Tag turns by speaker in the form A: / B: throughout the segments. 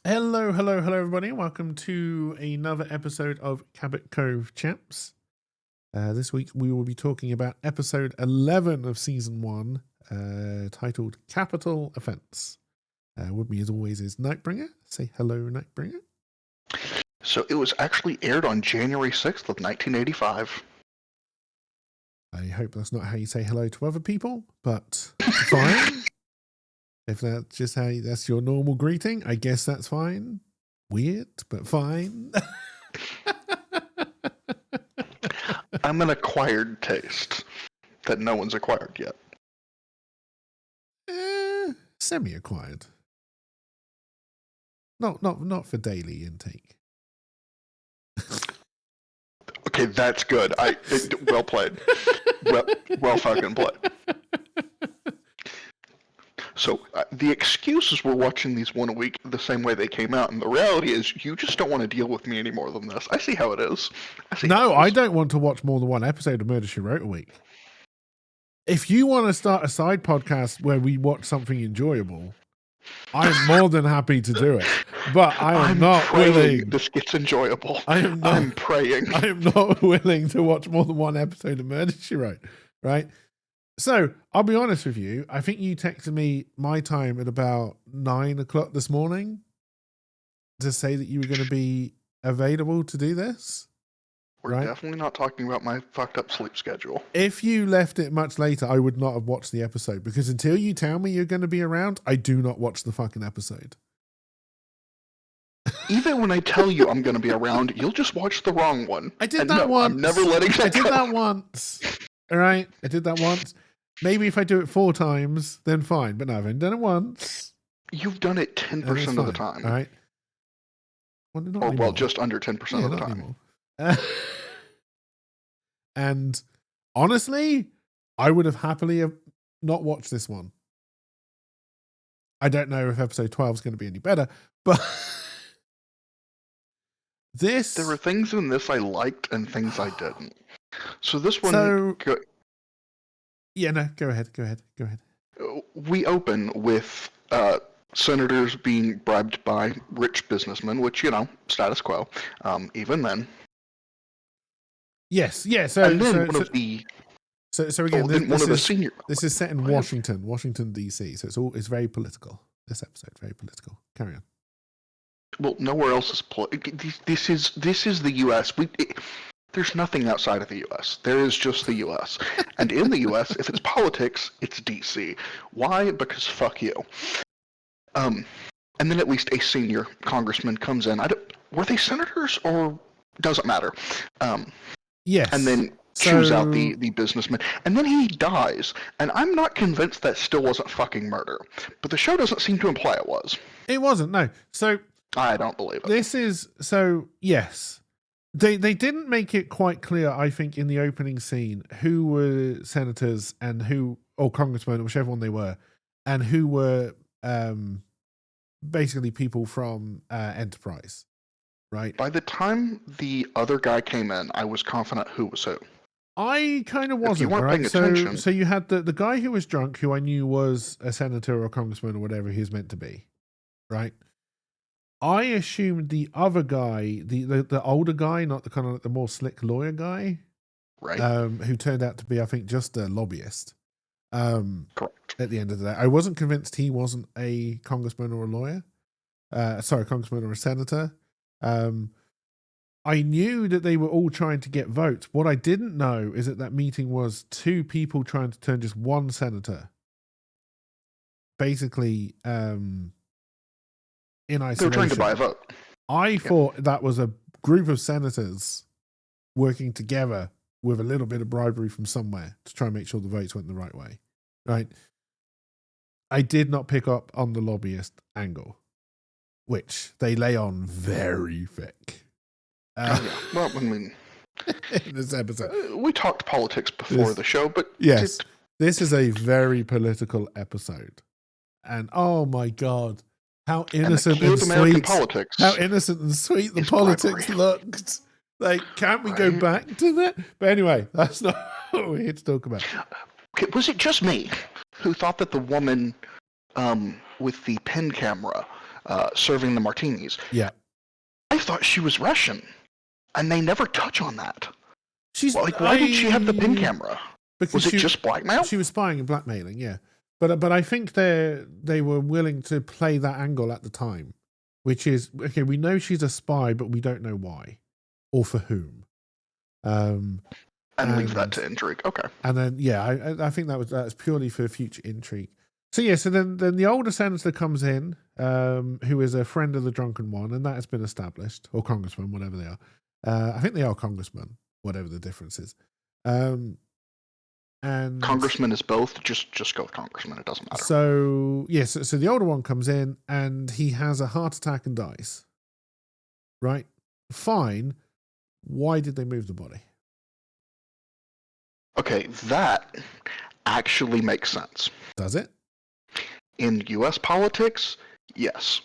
A: Hello, everybody. Welcome to another episode of Cabot, Cove, Chaps. This week we will be talking about episode 11 of season 1, titled Capital Offense. With me, as always, is Nightbringer. Say hello, Nightbringer.
B: So it was actually aired on January 6th of 1985.
A: I hope that's not how you say hello to other people, but fine. If that's just that's your normal greeting, I guess that's fine. Weird, but fine.
B: I'm an acquired taste that no one's acquired yet.
A: Semi-acquired. Not for daily intake.
B: Okay, that's good. Well played. Well fucking played. So the excuse is we're watching these one a week the same way they came out, and the reality is you just don't want to deal with me any more than this. I see how it is.
A: I don't want to watch more than one episode of Murder, She Wrote a week. If you want to start a side podcast where we watch something enjoyable, I'm more than happy to do it. But I'm not willing.
B: This gets enjoyable.
A: I'm
B: praying.
A: I am not willing to watch more than one episode of Murder, She Wrote. Right? So, I'll be honest with you. I think you texted me my time at about 9 o'clock this morning to say that you were going to be available to do this.
B: We're definitely not talking about my fucked up sleep schedule.
A: If you left it much later, I would not have watched the episode, because until you tell me you're going to be around, I do not watch the fucking episode.
B: Even when I tell you I'm going to be around, you'll just watch the wrong one.
A: I did that once.
B: I'm never letting that go.
A: I did that once. All right? I did that once. Maybe if I do it 4 times, then fine. But no, I've only done it once.
B: You've done it 10% of the time.
A: All right?
B: Well, just under 10% of the time.
A: And honestly, I would have happily not watched this one. I don't know if episode 12 is going to be any better, but there
B: were things in this I liked and things I didn't. So this one...
A: go ahead.
B: We open with senators being bribed by rich businessmen, which, status quo, even then.
A: Yes. So
B: again,
A: this is set in Washington D.C. So it's very political. This episode, very political. Carry on.
B: Well, nowhere else is This is the U.S. There's nothing outside of the U.S. There is just the U.S. And in the U.S., if it's politics, it's D.C. Why? Because fuck you. And then at least a senior congressman comes in. Were they senators or doesn't matter?
A: Yes.
B: And then chews out the businessman. And then he dies. And I'm not convinced that still wasn't fucking murder. But the show doesn't seem to imply it was.
A: It wasn't, no. So
B: I don't believe it.
A: Yes. They didn't make it quite clear, I think, in the opening scene who were senators and or congressmen, or whichever one they were, and who were basically people from Enterprise, right?
B: By the time the other guy came in, I was confident who was who.
A: I kind of wasn't.
B: If you weren't paying attention.
A: So you had the guy who was drunk, who I knew was a senator or a congressman or whatever he was meant to be, right? I assumed the other guy, the older guy, not the kind of the more slick lawyer guy,
B: right?
A: Who turned out to be, I think, just a lobbyist.
B: Correct.
A: At the end of the day, I wasn't convinced he wasn't a congressman or a lawyer. Congressman or a senator. I knew that they were all trying to get votes. What I didn't know is that meeting was 2 people trying to turn just one senator. Basically, in isolation.
B: They were trying to buy a vote.
A: I thought that was a group of senators working together with a little bit of bribery from somewhere to try and make sure the votes went the right way. Right? I did not pick up on the lobbyist angle, which they lay on very thick.
B: Well, I mean,
A: in this episode.
B: We talked politics before the show, but
A: yes, this is a very political episode. And oh my God, how innocent and sweet
B: politics.
A: How innocent and sweet the politics looked. Like, can't we go back to that? But anyway, that's not what we're here to talk about.
B: Okay, was it just me who thought that the woman with the pen camera serving the martinis.
A: Yeah.
B: I thought she was Russian, and they never touch on that. Why did she have the pin camera?
A: Because
B: was it just blackmail?
A: She was spying and blackmailing, yeah. But I think they were willing to play that angle at the time, which is, okay, we know she's a spy, but we don't know why or for whom. And
B: leave that to intrigue. Okay.
A: And then, yeah, I think that's purely for future intrigue. So, yeah, so then the older senator comes in, who is a friend of the drunken one, and that has been established, or congressman, whatever they are. I think they are congressmen, whatever the difference is. And
B: congressman is both. Just go with congressman. It doesn't matter.
A: So, yes, so the older one comes in, and he has a heart attack and dies. Right? Fine. Why did they move the body?
B: Okay, that actually makes sense.
A: Does it?
B: In U.S. politics, yes.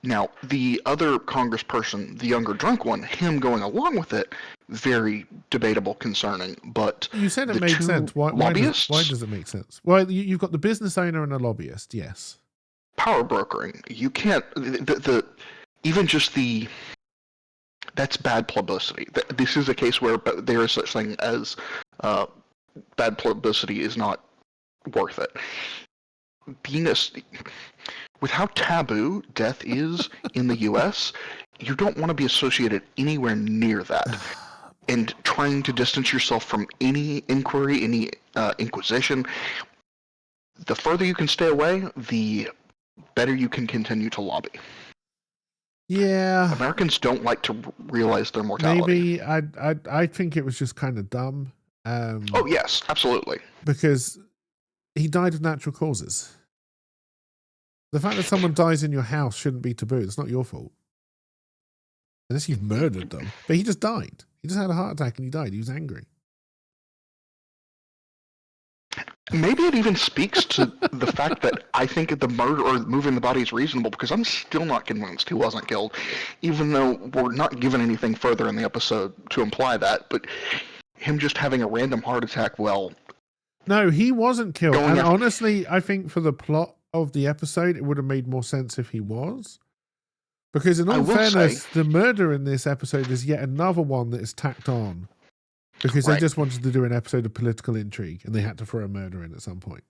B: Now, the other congressperson, the younger drunk one, him going along with it, very debatable, concerning. But
A: you said it made sense. Why does it make sense? Well, you've got the business owner and a lobbyist, yes.
B: Power brokering. You can't. Even just the. That's bad publicity. This is a case where there is such thing as bad publicity is not worth it. With how taboo death is in the U.S., you don't want to be associated anywhere near that. And trying to distance yourself from any inquiry, any inquisition, the further you can stay away, the better you can continue to lobby.
A: Yeah.
B: Americans don't like to realize their mortality.
A: Maybe I think it was just kind of dumb.
B: Oh, yes, absolutely.
A: Because he died of natural causes. The fact that someone dies in your house shouldn't be taboo. It's not your fault. Unless you've murdered them. But he just died. He just had a heart attack and he died. He was angry.
B: Maybe it even speaks to the fact that I think the murder or moving the body is reasonable, because I'm still not convinced he wasn't killed, even though we're not given anything further in the episode to imply that. But him just having a random heart attack, well...
A: No, he wasn't killed. And honestly, I think for the plot of the episode, it would have made more sense if he was. Because in all fairness, the murder in this episode is yet another one that is tacked on. Because they just wanted to do an episode of political intrigue, and they had to throw a murder in at some point.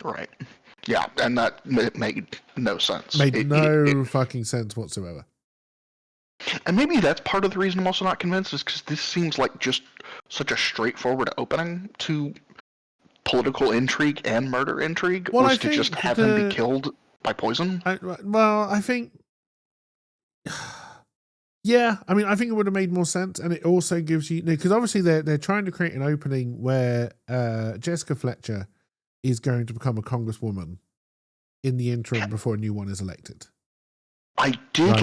B: Right. Yeah, and that made no sense.
A: Made no fucking sense whatsoever.
B: And maybe that's part of the reason I'm also not convinced, is because this seems like just such a straightforward opening to political intrigue and murder intrigue, was to just have him be killed by poison.
A: I think... Yeah, I mean, I think it would have made more sense, and it also gives you, because obviously they're trying to create an opening where Jessica Fletcher is going to become a congresswoman in the interim before a new one is elected.
B: I did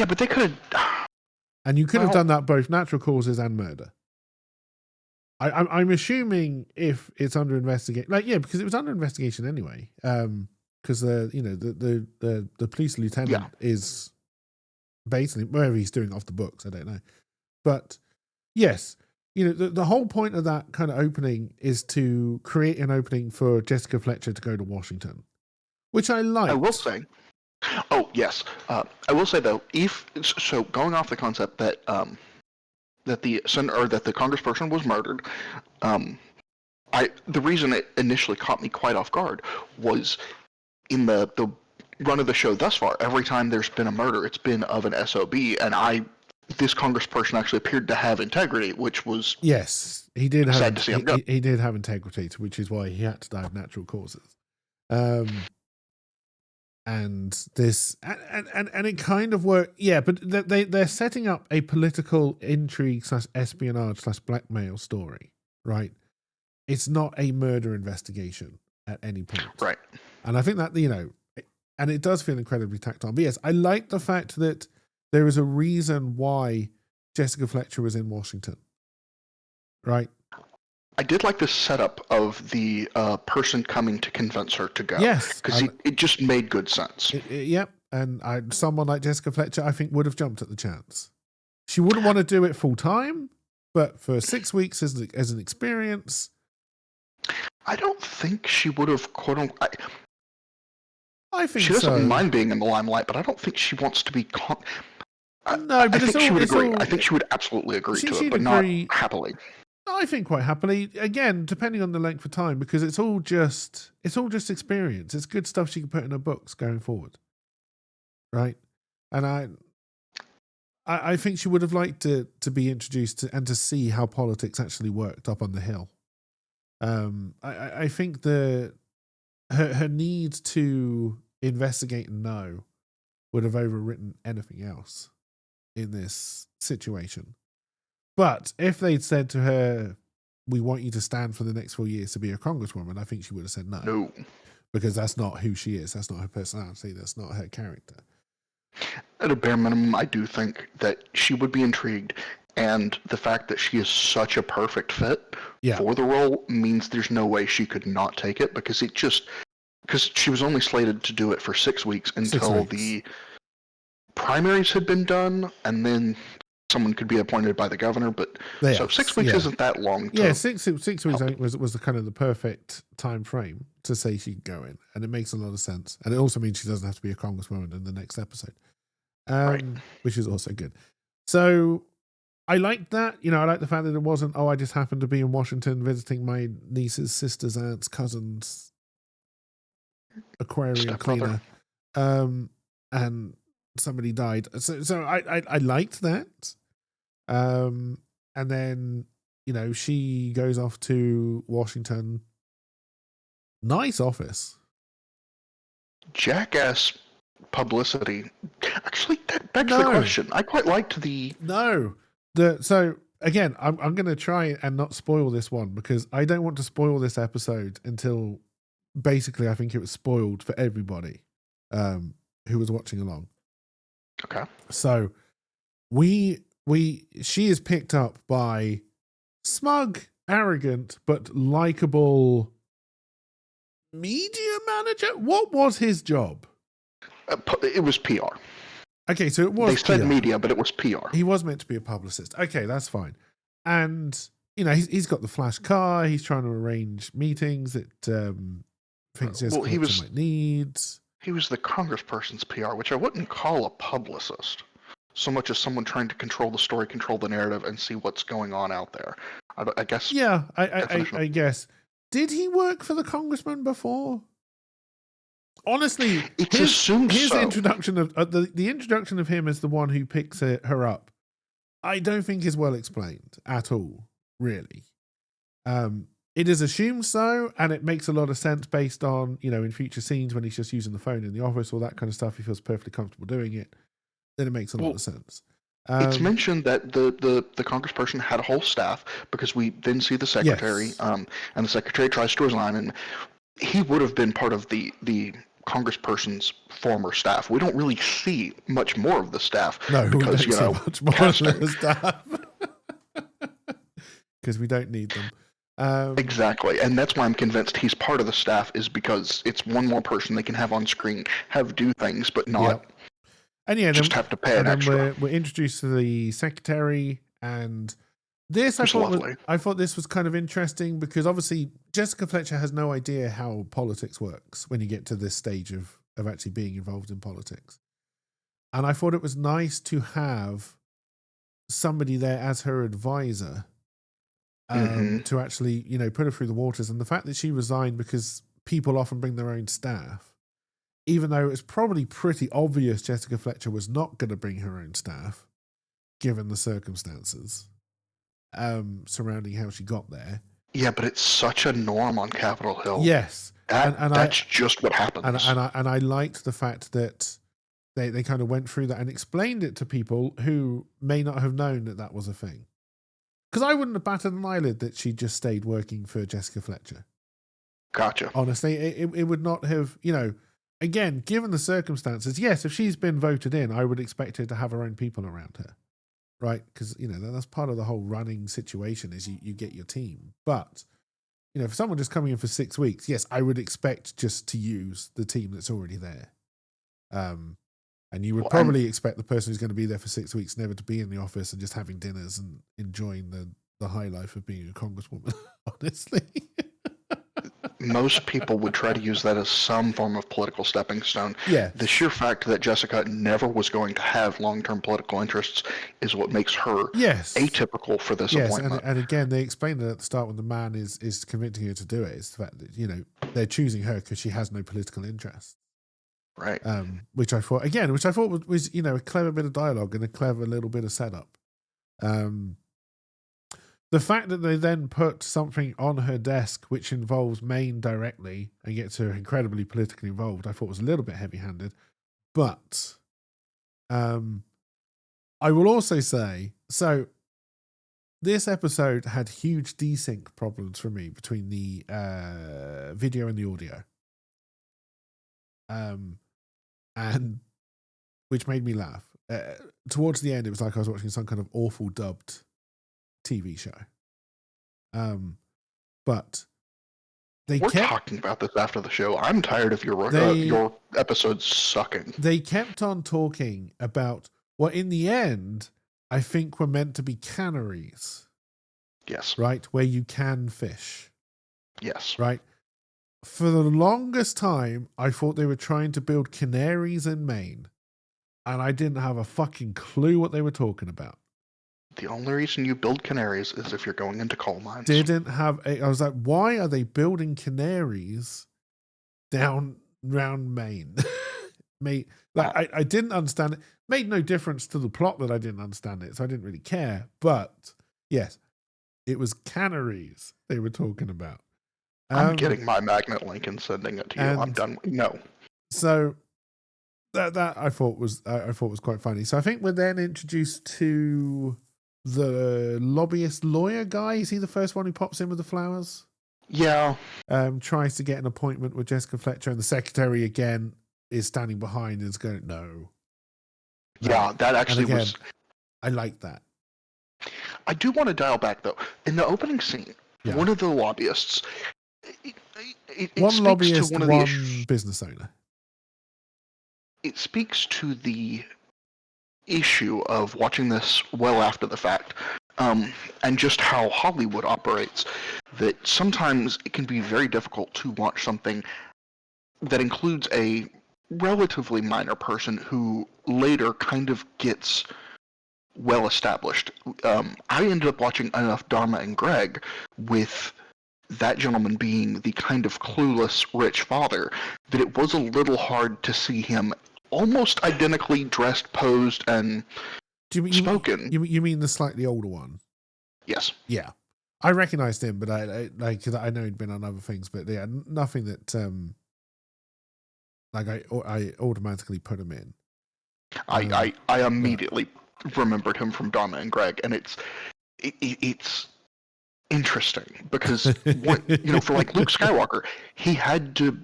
B: but they could have,
A: and you could have done that both natural causes and murder. I'm assuming if it's under investigation, because it was under investigation anyway, because the police lieutenant is. Basically, wherever he's doing off the books, I don't know. But yes, the whole point of that kind of opening is to create an opening for Jessica Fletcher to go to Washington, which I like.
B: I will say. Oh, yes. I will say, though, going off the concept that that the congressperson was murdered, the reason it initially caught me quite off guard was in the run of the show thus far, every time there's been a murder, it's been of an SOB, and this congressperson actually appeared to have integrity, which was
A: he did have
B: sad to see him go.
A: He did have integrity, which is why he had to die of natural causes. And this and it kind of worked, but they're setting up a political intrigue / espionage / blackmail story, right? It's not a murder investigation at any point,
B: right?
A: And I think that and it does feel incredibly tacked on. But yes, I like the fact that there is a reason why Jessica Fletcher was in Washington. Right?
B: I did like the setup of the person coming to convince her to go.
A: Yes.
B: Because it just made good sense.
A: Yep. And someone like Jessica Fletcher, I think, would have jumped at the chance. She wouldn't want to do it full time, but for 6 weeks as an experience.
B: I don't think she would have, quote unquote...
A: I think
B: She doesn't
A: so.
B: mind being in the limelight, but I don't think she wants to be.
A: No, but
B: I think she would agree.
A: all.
B: I think she would absolutely agree to it,
A: She'd
B: but
A: agree.
B: not happily.
A: I think quite happily. Again, depending on the length of time, because it's all just experience. It's good stuff she can put in her books going forward, right? And I think she would have liked to be introduced to, and to see how politics actually worked up on the hill. I think her need to investigate and know would have overwritten anything else in this situation. But if they'd said to her, "We want you to stand for the next 4 years to be a congresswoman," I think she would have said no.
B: No.
A: Because that's not who she is. That's not her personality. That's not her character.
B: At a bare minimum, I do think that she would be intrigued, and the fact that she is such a perfect fit for the role means there's no way she could not take it, because she was only slated to do it for 6 weeks until the primaries had been done, and then someone could be appointed by the governor. But so 6 weeks isn't that long.
A: Yeah, 6 weeks I think was the kind of the perfect time frame to say she could go in, and it makes a lot of sense. And it also means she doesn't have to be a congresswoman in the next episode, which is also good. So I liked that. I like the fact that it wasn't, I just happened to be in Washington visiting my niece's sister's aunt's cousin's aquarium cleaner, and somebody died. So I liked that. And then she goes off to Washington. Nice office.
B: Jackass publicity. Actually, that begs the question. I quite liked so again, I'm going to try and not spoil this one, because I don't want to spoil this episode until basically I think it was spoiled for everybody who was watching along. Okay.
A: So she is picked up by smug, arrogant, but likable media manager. What was his job?
B: It was PR.
A: Okay, so it was.
B: They said media, but it was PR.
A: He was meant to be a publicist. Okay, that's fine. And he's got the flash car. He's trying to arrange meetings that thinks he might need.
B: He was the congressperson's PR, which I wouldn't call a publicist so much as someone trying to control the story, control the narrative, and see what's going on out there. I guess.
A: Yeah, I guess. Did he work for the congressman before? Honestly, his introduction of the introduction of him as the one who picks her up, I don't think is well explained at all. Really, it is assumed so, and it makes a lot of sense based on in future scenes when he's just using the phone in the office, all that kind of stuff. He feels perfectly comfortable doing it. Then it makes a lot of sense.
B: It's mentioned that the congressperson had a whole staff, because we then see the secretary, and the secretary tries to resign, and he would have been part of the congressperson's former staff. We don't really see much more of the staff.
A: No, because we don't see much more of the staff because we don't need them.
B: Exactly, and that's why I'm convinced he's part of the staff, is because it's one more person they can have on screen, do things, but not. Yep.
A: And
B: just have to pay an extra.
A: We're introduced to the secretary, and this I thought this was kind of interesting, because obviously Jessica Fletcher has no idea how politics works when you get to this stage of actually being involved in politics. And I thought it was nice to have somebody there as her advisor, to actually put her through the waters. And the fact that she resigned because people often bring their own staff, even though it's probably pretty obvious Jessica Fletcher was not going to bring her own staff, given the circumstances surrounding how she got there.
B: Yeah, but it's such a norm on Capitol Hill.
A: Yes.
B: That's just what happens.
A: And I liked the fact that they kind of went through that and explained it to people who may not have known that was a thing. Because I wouldn't have batted an eyelid that she just stayed working for Jessica Fletcher.
B: Gotcha.
A: Honestly, it would not have, again, given the circumstances, yes, if she's been voted in, I would expect her to have her own people around her, right? Because, that's part of the whole running situation is you get your team. But, for someone just coming in for 6 weeks, yes, I would expect just to use the team that's already there. And you would probably expect the person who's going to be there for 6 weeks never to be in the office and just having dinners and enjoying the high life of being a congresswoman, honestly.
B: most people would try to use that as some form of political stepping stone.
A: Yeah.
B: The sheer fact that Jessica never was going to have long-term political interests is what makes her
A: Yes.
B: atypical for this
A: Yes,
B: appointment.
A: and again, they explained it at the start when the man is convincing her to do it. It's the fact that, you know, they're choosing her because she has no political interest.
B: Right.
A: Which I thought was, you know, a clever bit of dialogue and a clever little bit of setup. The fact that they then put something on her desk which involves Maine directly and gets her incredibly politically involved, I thought was a little bit heavy-handed. But I will also say, so this episode had huge desync problems for me between the video and the audio. And which made me laugh. Towards the end, it was like I was watching some kind of awful dubbed TV show. But we're
B: talking about this after the show. I'm tired of your episodes sucking.
A: They kept on talking about what, in the end, I think were meant to be canneries.
B: Yes.
A: Right, where you can fish.
B: Yes.
A: Right. For the longest time, I thought they were trying to build canaries in Maine, and I didn't have a fucking clue what they were talking about.
B: The only reason you build canaries is if you're going into coal mines.
A: I was like, why are they building canaries down around Maine? I didn't understand it. Made no difference to the plot that I didn't understand it, so I didn't really care. But yes, it was canaries they were talking about.
B: I'm getting my magnet link and sending it to you. I'm done. No.
A: So that I thought was quite funny. So I think we're then introduced to the lobbyist lawyer guy. Is he the first one who pops in with the flowers?
B: Yeah.
A: Tries to get an appointment with Jessica Fletcher, and the secretary again is standing behind and is going, no.
B: Yeah, that actually was.
A: I like that.
B: I do want to dial back though. In the opening scene, one of the lobbyists.
A: One lobbyist, one business owner.
B: It speaks to the issue of watching this well after the fact, and just how Hollywood operates, that sometimes it can be very difficult to watch something that includes a relatively minor person who later kind of gets well established. I ended up watching enough Dharma and Greg with that gentleman being the kind of clueless rich father that it was a little hard to see him almost identically dressed, posed, and spoken.
A: You mean the slightly older one?
B: Yes.
A: Yeah. I recognized him, but I know he'd been on other things, but yeah, nothing that I automatically put him in.
B: I immediately remembered him from Dharma and Greg, and it's interesting because for like Luke Skywalker, he had to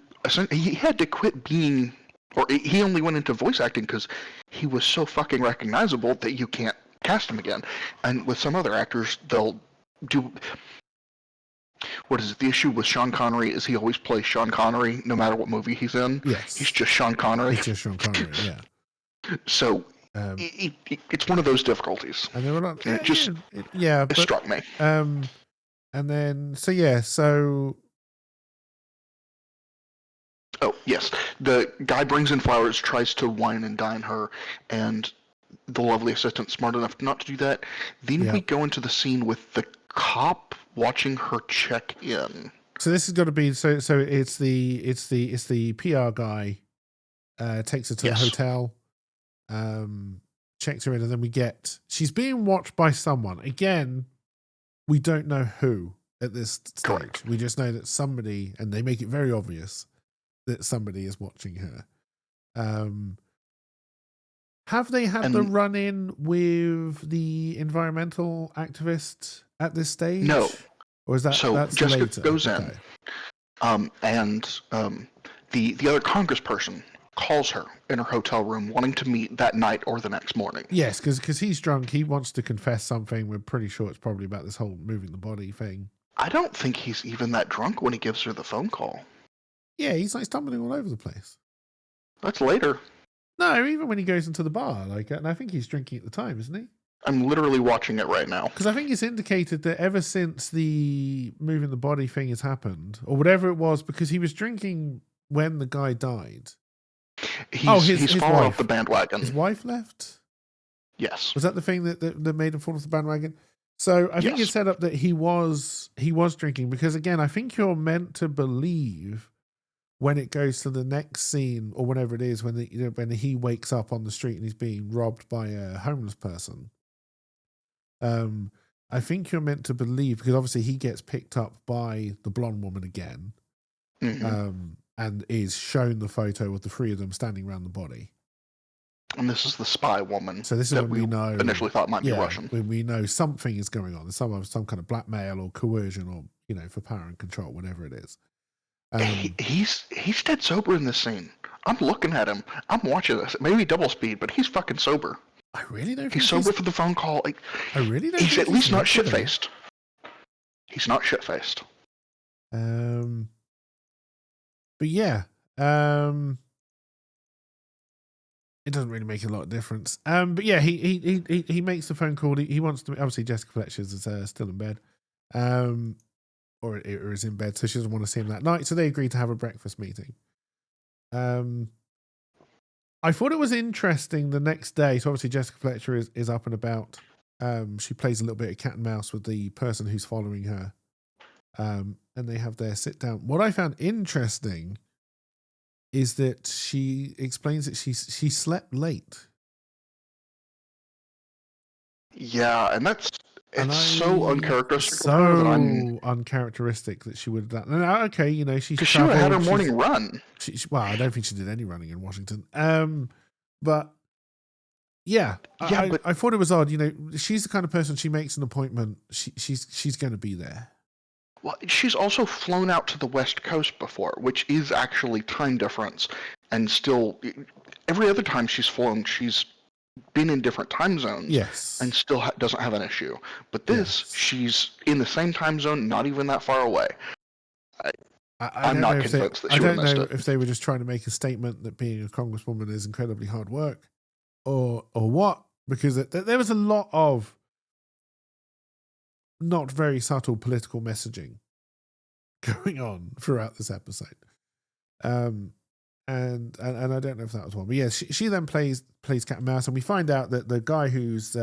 B: quit being, or he only went into voice acting because he was so fucking recognizable that you can't cast him again. And with some other actors, they'll do. What is it? The issue with Sean Connery is he always plays Sean Connery no matter what movie he's in.
A: Yes,
B: he's just Sean Connery.
A: He's just Sean Connery. Yeah.
B: So it's one of those difficulties.
A: And they were not.
B: It struck me.
A: And then,
B: Oh, yes. The guy brings in flowers, tries to wine and dine her, and the lovely assistant smart enough not to do that. Then we go into the scene with the cop watching her check in.
A: So this has got to be so it's the PR guy takes her to the hotel, checks her in, and then she's being watched by someone. Again, we don't know who at this stage.
B: Correct.
A: We just know that somebody, and they make it very obvious that somebody is watching her. Have they had the run-in with the environmental activist at this stage?
B: No.
A: Or is that that's
B: Jessica
A: later?
B: Goes in, and the other congressperson calls her in her hotel room, wanting to meet that night or the next morning.
A: Yes, because he's drunk. He wants to confess something. We're pretty sure it's probably about this whole moving the body thing.
B: I don't think he's even that drunk when he gives her the phone call.
A: Yeah, he's like stumbling all over the place.
B: That's later.
A: No, even when he goes into the bar, and I think he's drinking at the time, isn't he?
B: I'm literally watching it right now.
A: Because I think it's indicated that ever since the moving the body thing has happened, or whatever it was, because he was drinking when the guy died.
B: He's fallen
A: wife.
B: off the bandwagon.
A: His wife left?
B: Yes.
A: Was that the thing that made him fall off the bandwagon? So I think it's set up that he was drinking, because again, I think you're meant to believe when it goes to the next scene or whenever it is, when he wakes up on the street and he's being robbed by a homeless person. I think you're meant to believe, because obviously he gets picked up by the blonde woman again, and is shown the photo of the three of them standing around the body.
B: And this is the spy woman.
A: So this is
B: that
A: when we know
B: initially thought might be Russian.
A: When we know something is going on. There's some kind of blackmail or coercion, or for power and control, whatever it is.
B: He's dead sober in this scene. I'm looking at him. I'm watching this. Maybe double speed, but he's fucking sober.
A: I really don't.
B: He's sober for the phone call.
A: I really don't.
B: He's at least not shit faced. He's not shit faced.
A: But yeah. It doesn't really make a lot of difference. But yeah, he makes the phone call. He wants to. Obviously, Jessica Fletcher's is still in bed, or is in bed, so she doesn't want to see him that night. So they agree to have a breakfast meeting. I thought it was interesting the next day. So obviously, Jessica Fletcher is up and about. She plays a little bit of cat and mouse with the person who's following her, and they have their sit down. What I found interesting is that she explains that she slept late.
B: Yeah, and it's so uncharacteristic.
A: Uncharacteristic that she would have done. Okay, she's
B: because she would have had her morning run.
A: Well, I don't think she did any running in Washington. But yeah, I thought it was odd. She's the kind of person, she makes an appointment. She's going to be there.
B: Well, she's also flown out to the West Coast before, which is actually time difference. And still, every other time she's flown, she's been in different time zones.
A: Yes.
B: And still doesn't have an issue. But this, she's in the same time zone, not even that far away. I'm not convinced that she would have missed it.
A: I don't know if they were just trying to make a statement that being a congresswoman is incredibly hard work, or what. Because there was a lot of not very subtle political messaging going on throughout this episode. And I don't know if that was one. But yeah, she then plays cat and mouse, and we find out that the guy who's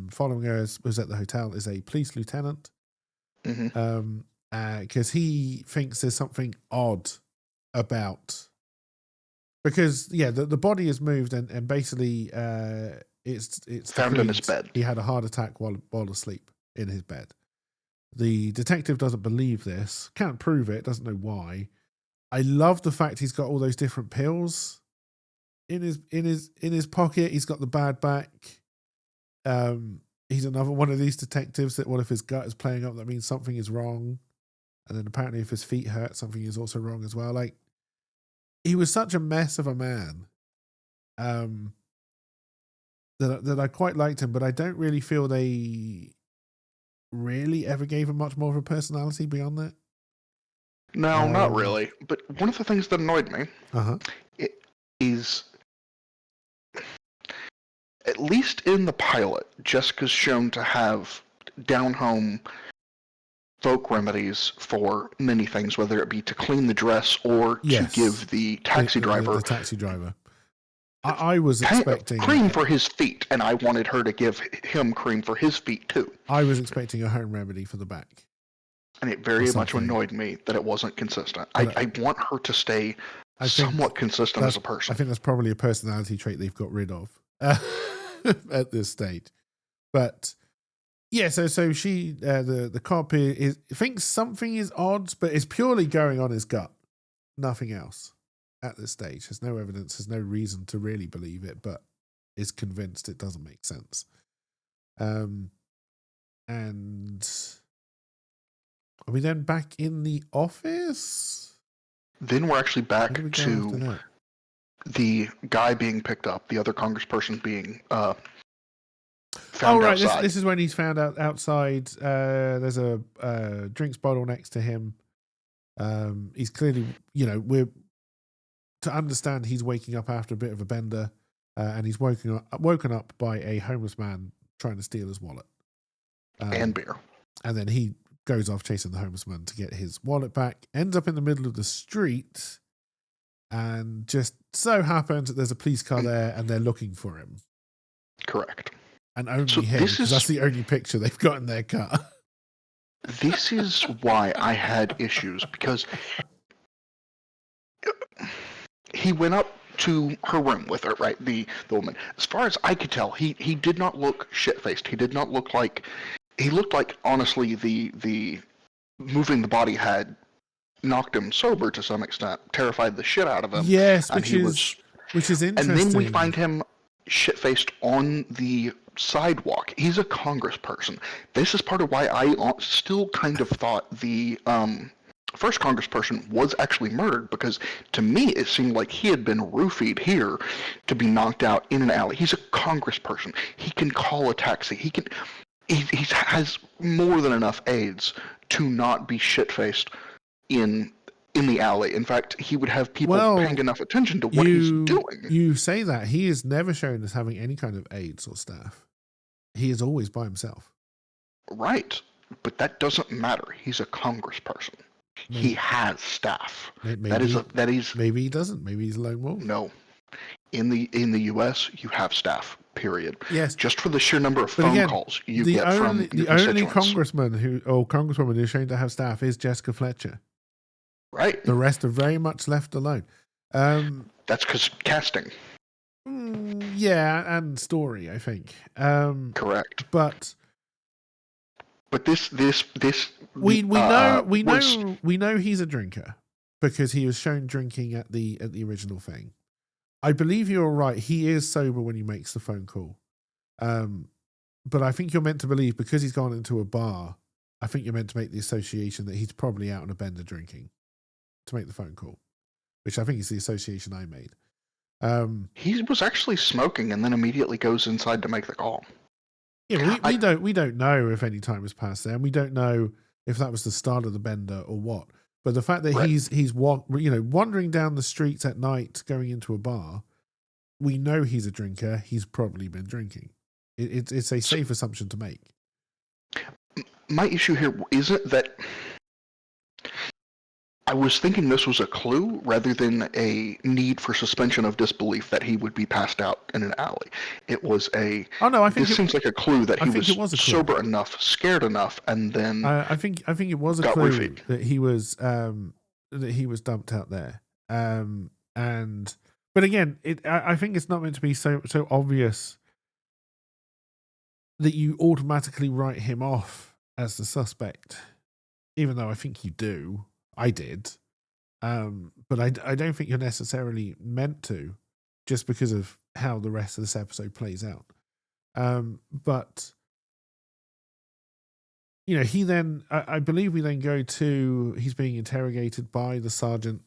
A: following her was at the hotel is a police lieutenant. Because he thinks there's something odd about, because the body is moved and basically it's
B: found in his bed.
A: He had a heart attack while asleep in his bed. The detective doesn't believe this, can't prove it, doesn't know why. I love the fact he's got all those different pills in his pocket. He's got the bad back. He's another one of these detectives that, what if his gut is playing up? That means something is wrong. And then apparently if his feet hurt, something is also wrong as well. Like, he was such a mess of a man that I quite liked him, but I don't really feel they really ever gave him much more of a personality beyond that.
B: No, not really. But one of the things that annoyed me is, at least in the pilot, Jessica's shown to have down-home folk remedies for many things, whether it be to clean the dress or to give the taxi driver.
A: The taxi driver. I was expecting
B: cream for his feet, and I wanted her to give him cream for his feet too.
A: I was expecting a home remedy for the back.
B: And it very much annoyed me that it wasn't consistent. I want her to stay somewhat consistent as a person.
A: I think that's probably a personality trait they've got rid of at this stage. But yeah, so she, the cop thinks something is odd, but it's purely going on his gut. Nothing else at this stage. There's no evidence. There's no reason to really believe it, but is convinced it doesn't make sense. And are we then back in the office?
B: Then we're actually back to the guy being picked up, the other congressperson being found outside.
A: This is when he's found out outside. There's a drinks bottle next to him. He's clearly, we're to understand he's waking up after a bit of a bender, and he's woken up by a homeless man trying to steal his wallet.
B: And beer.
A: And then he goes off chasing the homeless man to get his wallet back, ends up in the middle of the street, and just so happens that there's a police car there and they're looking for him.
B: Correct.
A: And only him, because that's the only picture they've got in their car.
B: This is why I had issues, because he went up to her room with her, right? The woman. As far as I could tell, he did not look shit-faced. He did not look like... He looked like, honestly, the moving the body had knocked him sober to some extent, terrified the shit out of him.
A: Yes, which is interesting.
B: And then we find him shit-faced on the sidewalk. He's a congressperson. This is part of why I still kind of thought the first congressperson was actually murdered, because to me it seemed like he had been roofied here to be knocked out in an alley. He's a congressperson. He can call a taxi. He has more than enough aids to not be shit-faced in the alley. In fact, he would have people paying enough attention to what he's doing.
A: You say that. He is never shown as having any kind of aides or staff. He is always by himself.
B: Right. But that doesn't matter. He's a congressperson. Maybe. He has staff.
A: Maybe he doesn't. Maybe he's a lone wolf.
B: No. In the U.S., you have staff. Period.
A: Yes.
B: Just for the sheer number of phone calls you get from your
A: the only congressman congresswoman who's shown to have staff is Jessica Fletcher.
B: Right.
A: The rest are very much left alone.
B: That's because casting.
A: Yeah, and story, I think.
B: Correct.
A: But
B: this
A: we know he's a drinker because he was shown drinking at the original thing. I believe you're right. He is sober when he makes the phone call. But I think you're meant to believe, because he's gone into a bar, I think you're meant to make the association that he's probably out on a bender drinking to make the phone call, which I think is the association I made.
B: He was actually smoking and then immediately goes inside to make the call.
A: Yeah, we don't know if any time has passed there, and we don't know if that was the start of the bender or what. But the fact that he's wandering down the streets at night, going into a bar, we know he's a drinker. He's probably been drinking. It's a safe assumption to make.
B: My issue here isn't that I was thinking this was a clue rather than a need for suspension of disbelief that he would be passed out in an alley. It was a...
A: Oh no, I think
B: this seems like a clue that he was sober enough, scared enough, and then
A: I think it was a clue roofied. that he was dumped out there. But again, I think it's not meant to be so obvious that you automatically write him off as the suspect, even though I think you do. I did. But I don't think you're necessarily meant to, just because of how the rest of this episode plays out. But, he then, I believe we then go to, he's being interrogated by the sergeant.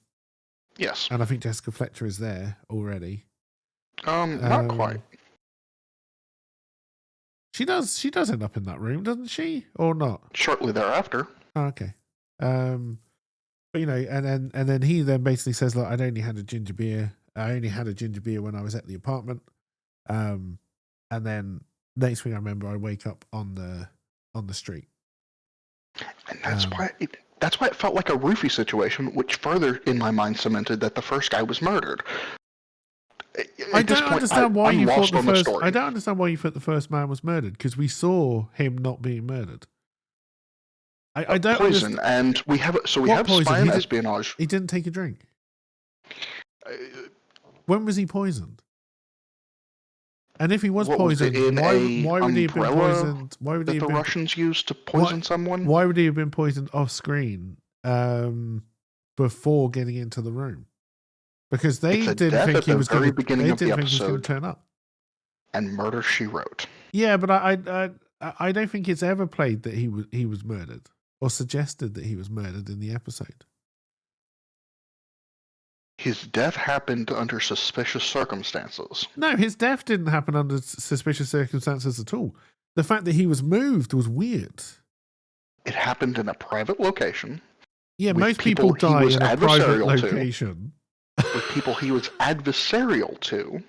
B: Yes.
A: And I think Jessica Fletcher is there already.
B: Not quite.
A: She does end up in that room, doesn't she? Or not?
B: Shortly thereafter.
A: Oh, okay. But, and then he then basically says, look, I only had a ginger beer when I was at the apartment. And then next thing I remember, I wake up on the street.
B: And that's why it felt like a roofie situation, which further in my mind cemented that the first guy was murdered.
A: I don't understand why you thought the first man was murdered, because we saw him not being murdered. I don't
B: poison, and we have spy and espionage.
A: He didn't take a drink. When was he poisoned? And if he was poisoned, why would he have been poisoned? Why would
B: the Russians used to poison someone?
A: Why would he have been poisoned off screen before getting into the room? Because they didn't think he was going to turn up.
B: And Murder, She Wrote.
A: Yeah, but I don't think it's ever played that he was murdered or suggested that he was murdered in the episode.
B: His death happened under suspicious circumstances.
A: No, his death didn't happen under suspicious circumstances at all. The fact that he was moved was weird.
B: It happened in a private location.
A: Yeah, most people die in a private location.
B: With people he was adversarial to.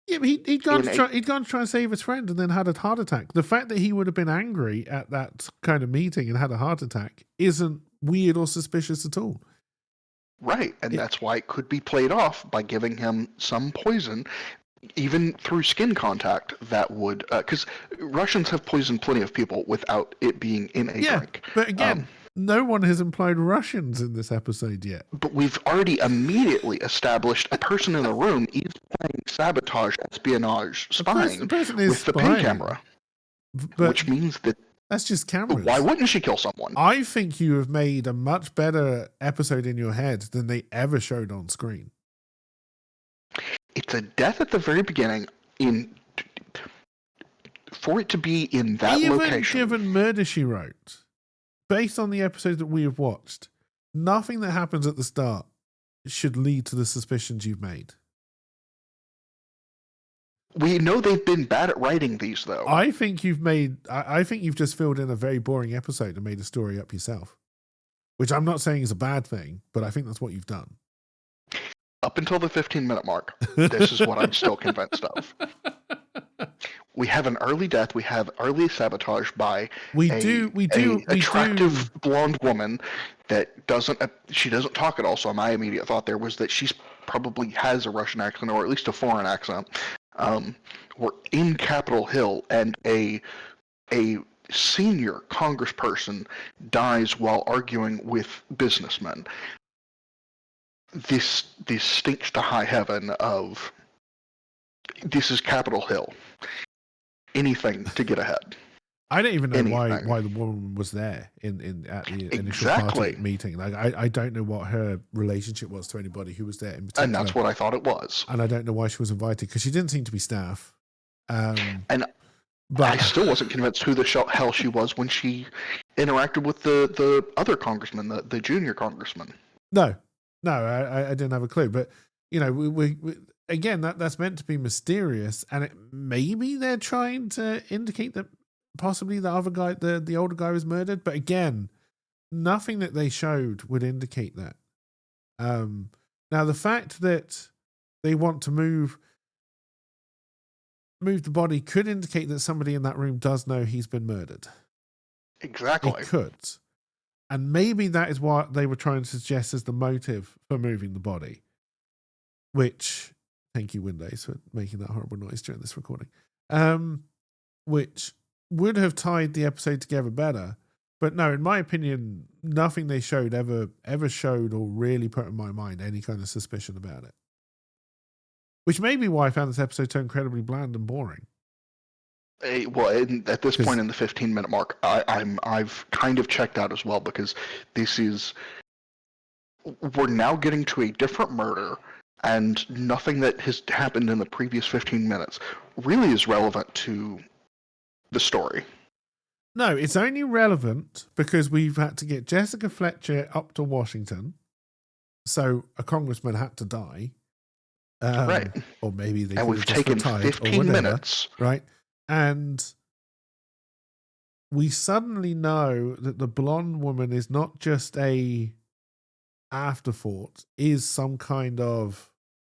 A: Yeah, but he'd gone
B: in
A: to
B: a
A: try and save his friend and then had a heart attack. The fact that he would have been angry at that kind of meeting and had a heart attack isn't weird or suspicious at all.
B: right, and that's why it could be played off by giving him some poison, even through skin contact. That would, because Russians have poisoned plenty of people without it being in a drink.
A: But again, no one has implied Russians in this episode yet.
B: But we've already immediately established a person in the room is playing sabotage, espionage, spying
A: The person is
B: with the
A: spying,
B: pin camera,
A: but
B: which means that
A: that's just cameras.
B: why wouldn't she kill someone?
A: I think you have made a much better episode in your head than they ever showed on screen.
B: It's a death at the very beginning. For it to be in that location,
A: given Murder, She Wrote, based on the episode that we have watched, nothing that happens at the start should lead to the suspicions you've made.
B: We know they've been bad at writing these, though.
A: I think you've just filled in a very boring episode and made a story up yourself, which I'm not saying is a bad thing, but I think that's what you've done.
B: Up until the 15-minute mark, this is what I'm still convinced of. We have an early death. We have early sabotage by an attractive blonde woman that doesn't talk at all. So my immediate thought there was that she's probably has a Russian accent or at least a foreign accent. We're in Capitol Hill, and a senior congressperson dies while arguing with businessmen. This stinks to high heaven of this is Capitol Hill. Anything to get ahead.
A: I don't even know why the woman was there at the initial party meeting. Like I don't know what her relationship was to anybody who was there in particular.
B: And that's what I thought it was.
A: And I don't know why she was invited, because she didn't seem to be staff.
B: But I still wasn't convinced who the hell she was when she interacted with the other congressman, the junior congressman.
A: No, I didn't have a clue. But we again, that's meant to be mysterious, and maybe they're trying to indicate that possibly the other guy, the older guy, was murdered. But again, nothing that they showed would indicate that. Now, the fact that they want to move the body could indicate that somebody in that room does know he's been murdered.
B: Exactly.
A: It could. And maybe that is what they were trying to suggest as the motive for moving the body. Which, thank you, Windows, for making that horrible noise during this recording. Which would have tied the episode together better. But no, in my opinion, nothing they showed ever showed or really put in my mind any kind of suspicion about it. Which may be why I found this episode so incredibly bland and boring.
B: At this point in the 15-minute mark, I've kind of checked out as well, because we're now getting to a different murder, and nothing that has happened in the previous 15 minutes really is relevant to the story.
A: No, it's only relevant because we've had to get Jessica Fletcher up to Washington, so a congressman had to die.
B: Right.
A: Or maybe they
B: and we've taken 15 minutes.
A: Right. And we suddenly know that the blonde woman is not just a afterthought, is some kind of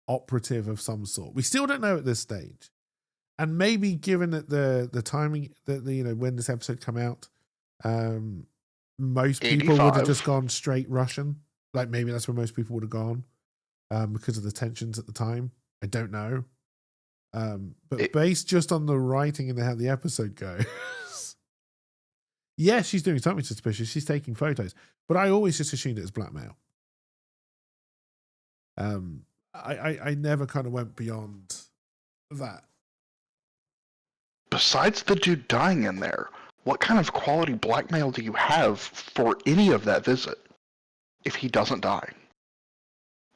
A: operative of some sort. We still don't know at this stage. And maybe given that the timing that when this episode come out, most people
B: 85.
A: would have just gone straight Russian. Like maybe that's where most people would have gone. Because of the tensions at the time. I don't know. But based just on the writing and how the episode goes, yes, she's doing something suspicious. She's taking photos. But I always just assumed it was blackmail. I never kind of went beyond that.
B: Besides the dude dying in there, what kind of quality blackmail do you have for any of that visit if he doesn't die?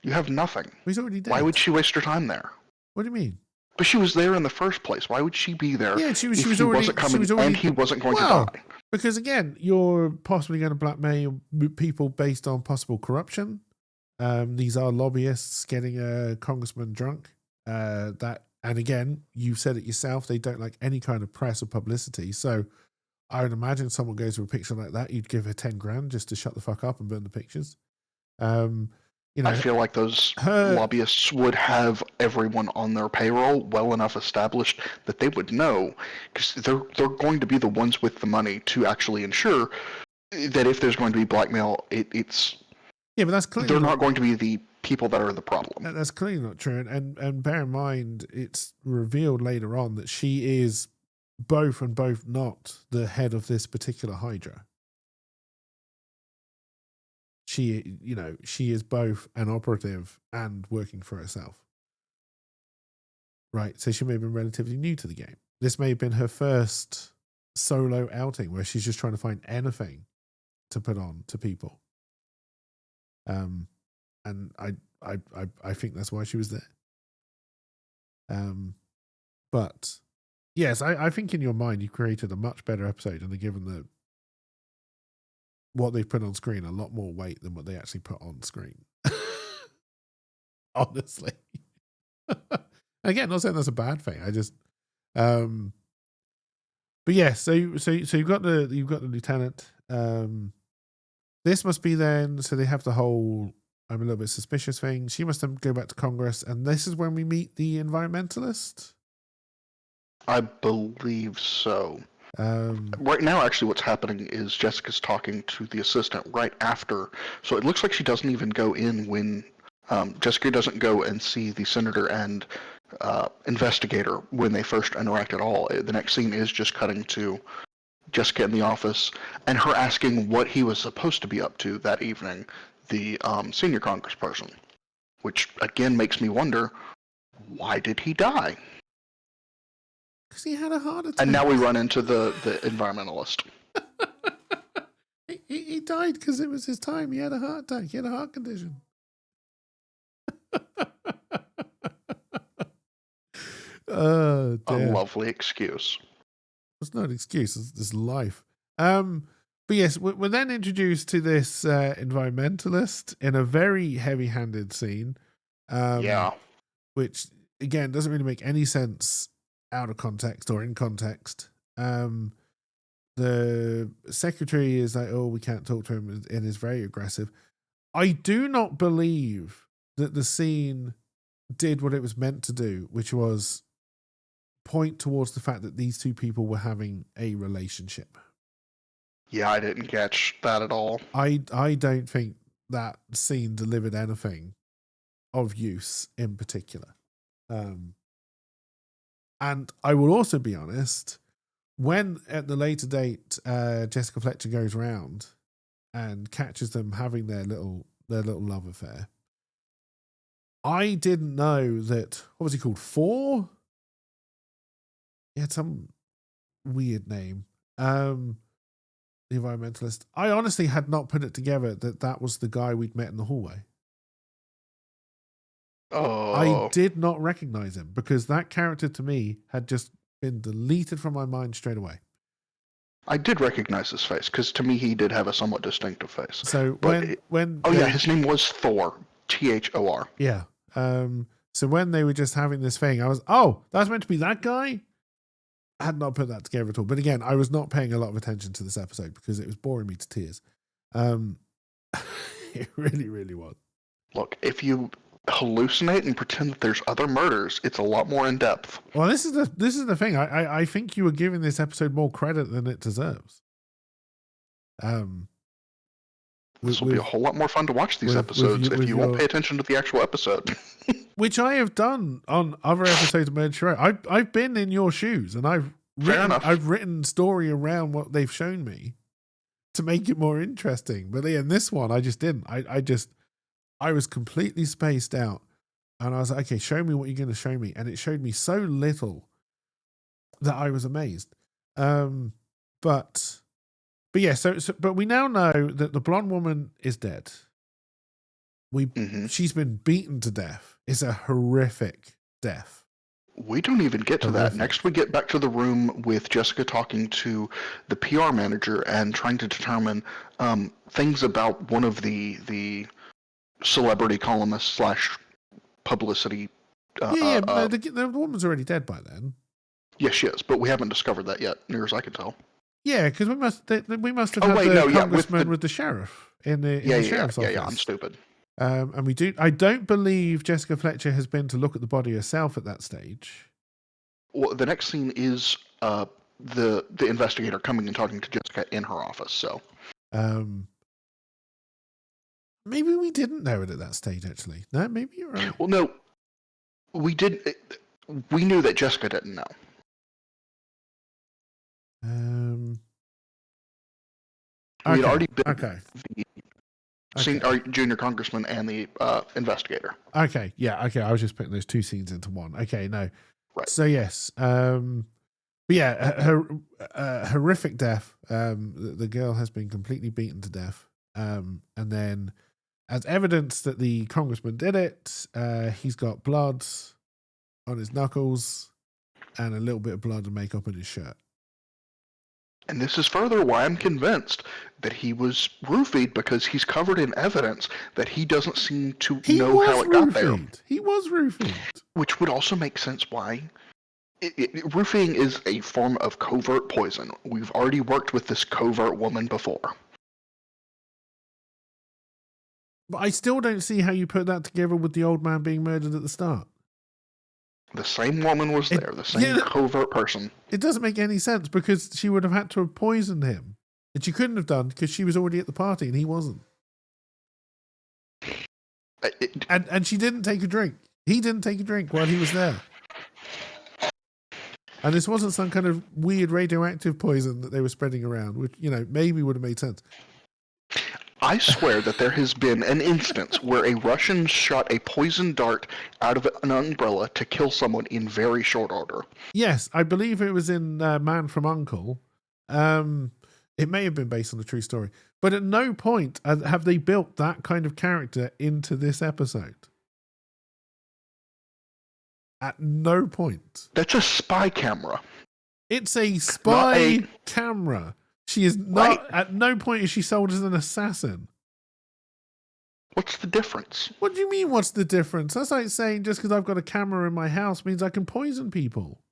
B: You have nothing.
A: He's already dead.
B: Why would she waste her time there?
A: What do you mean?
B: But she was there in the first place. Why would she be there?
A: Yeah, she was
B: if
A: already
B: wasn't coming and he wasn't going to die.
A: Because again, you're possibly going to blackmail people based on possible corruption. These are lobbyists getting a congressman drunk. And again, you said it yourself. They don't like any kind of press or publicity. So I would imagine someone goes with a picture like that, you'd give her 10 grand just to shut the fuck up and burn the pictures.
B: I feel like those lobbyists would have everyone on their payroll well enough established that they would know, because they're going to be the ones with the money to actually ensure that if there's going to be blackmail, it's
A: but that's clearly
B: they're not going to be the people that are the problem.
A: That's clearly not true, and bear in mind, it's revealed later on that she is both and both not the head of this particular Hydra. She is both an operative and working for herself. Right, so she may have been relatively new to the game. This may have been her first solo outing where she's just trying to find anything to put on to people. And I think that's why she was there. But yes, I think in your mind you created a much better episode, and they're given what they've put on screen a lot more weight than what they actually put on screen. Honestly. Again, not saying that's a bad thing. I just but yeah, so you've got the lieutenant. This must be then, so they have the whole I'm a little bit suspicious thing. She must then go back to Congress, and this is when we meet the environmentalist?
B: I believe so. Right now, actually, what's happening is Jessica's talking to the assistant right after. So it looks like she doesn't even go in when Jessica doesn't go and see the senator and investigator when they first interact at all. The next scene is just cutting to Jessica in the office and her asking what he was supposed to be up to that evening, the senior congressperson, which again makes me wonder, why did he die?
A: Because he had a heart attack.
B: And now we run into the environmentalist.
A: he died because it was his time. He had a heart attack. He had a heart condition. Oh, dear.
B: A lovely excuse.
A: It's not an excuse. It's life. But yes, we're then introduced to this environmentalist in a very heavy-handed scene. Which, again, doesn't really make any sense out of context or in context. The secretary is like, oh, we can't talk to him, and is very aggressive. I do not believe that the scene did what it was meant to do, which was point towards the fact that these two people were having a relationship.
B: Yeah, I didn't catch that at all.
A: I don't think that scene delivered anything of use in particular. And I will also be honest, when at the later date Jessica Fletcher goes around and catches them having their little love affair, I didn't know that, what was he called? Four? He had some weird name. The environmentalist. I honestly had not put it together that was the guy we'd met in the hallway.
B: Oh.
A: I did not recognize him because that character to me had just been deleted from my mind straight away.
B: I did recognize his face because to me he did have a somewhat distinctive face.
A: So
B: his name was Thor, Thor.
A: Yeah. So when they were just having this thing, I was, oh, that's meant to be that guy? I had not put that together at all. But again, I was not paying a lot of attention to this episode because it was boring me to tears. It really, really was.
B: Look, if you hallucinate and pretend that there's other murders, it's a lot more in depth.
A: Well, this is the thing. I think you were giving this episode more credit than it deserves.
B: This will be a whole lot more fun to watch these episodes if you won't pay attention to the actual episode.
A: Which I have done on other episodes of Murder She Wrote. I've been in your shoes, and I've written story around what they've shown me to make it more interesting. But in this one, I just didn't. I was completely spaced out, and I was like, okay, show me what you're going to show me. And it showed me so little that I was amazed. But yeah, but we now know that the blonde woman is dead. She's been beaten to death. It's a horrific death.
B: We don't even get to that. Next, we get back to the room with Jessica talking to the PR manager and trying to determine things about one of the celebrity columnists / publicity.
A: But the woman's already dead by then.
B: Yes, she is, but we haven't discovered that yet, near as I can tell.
A: Yeah, because we must have had the congressman with the sheriff in the sheriff's office.
B: Yeah, I'm stupid.
A: And we do. I don't believe Jessica Fletcher has been to look at the body herself at that stage.
B: Well, the next scene is the investigator coming and talking to Jessica in her office. So
A: maybe we didn't know it at that stage. Actually, no, maybe you're right.
B: Well, no, we did. We knew that Jessica didn't know. We had already been our junior congressman and the investigator.
A: Okay, yeah, okay. I was just putting those two scenes into one. Okay, no.
B: Right.
A: So yes, but yeah, her horrific death. The girl has been completely beaten to death. And then, as evidence that the congressman did it, he's got blood on his knuckles and a little bit of blood and makeup on his shirt.
B: And this is further why I'm convinced that he was roofied, because he's covered in evidence that he doesn't seem to know how it got there.
A: He was roofied.
B: Which would also make sense why. Roofing is a form of covert poison. We've already worked with this covert woman before.
A: But I still don't see how you put that together with the old man being murdered at the start.
B: The same woman was there, the same covert person.
A: It doesn't make any sense, because she would have had to have poisoned him. And she couldn't have done, because she was already at the party and he wasn't. And she didn't take a drink. He didn't take a drink while he was there. And this wasn't some kind of weird radioactive poison that they were spreading around, which, maybe would have made sense.
B: I swear that there has been an instance where a Russian shot a poison dart out of an umbrella to kill someone in very short order.
A: Yes, I believe it was in Man from U.N.C.L.E. It may have been based on a true story. But at no point have they built that kind of character into this episode. At no point.
B: That's a spy camera.
A: It's a spy camera. She is not, at no point is she sold as an assassin.
B: What's the difference?
A: What do you mean, what's the difference? That's like saying just because I've got a camera in my house means I can poison people.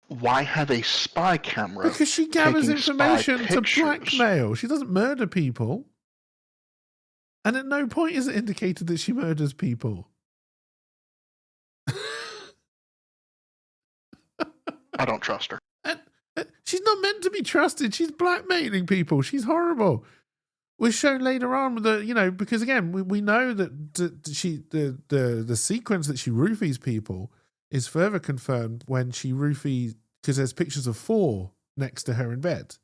B: Why have a spy camera?
A: Because she gathers information to blackmail. She doesn't murder people. And at no point is it indicated that she murders people.
B: I don't trust her.
A: She's not meant to be trusted. She's blackmailing people. She's horrible. We're shown later on that, because again, we know that the sequence that she roofies people is further confirmed when she roofies, because there's pictures of 4 next to her in bed.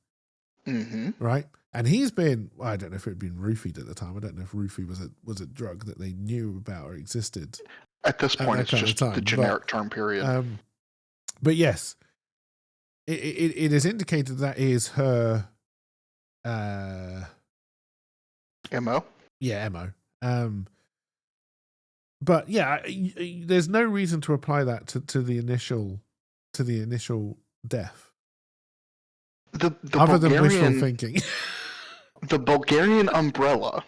B: Mm-hmm.
A: Right? And he's been, I don't know if it had been roofied at the time. I don't know if roofie was a drug that they knew about or existed.
B: At this point, it's just the generic term period.
A: But yes, it is indicated that is her
B: MO?
A: Yeah, MO. But yeah, there's no reason to apply that to the initial death.
B: The
A: other
B: Bulgarian,
A: than wishful thinking.
B: The Bulgarian umbrella.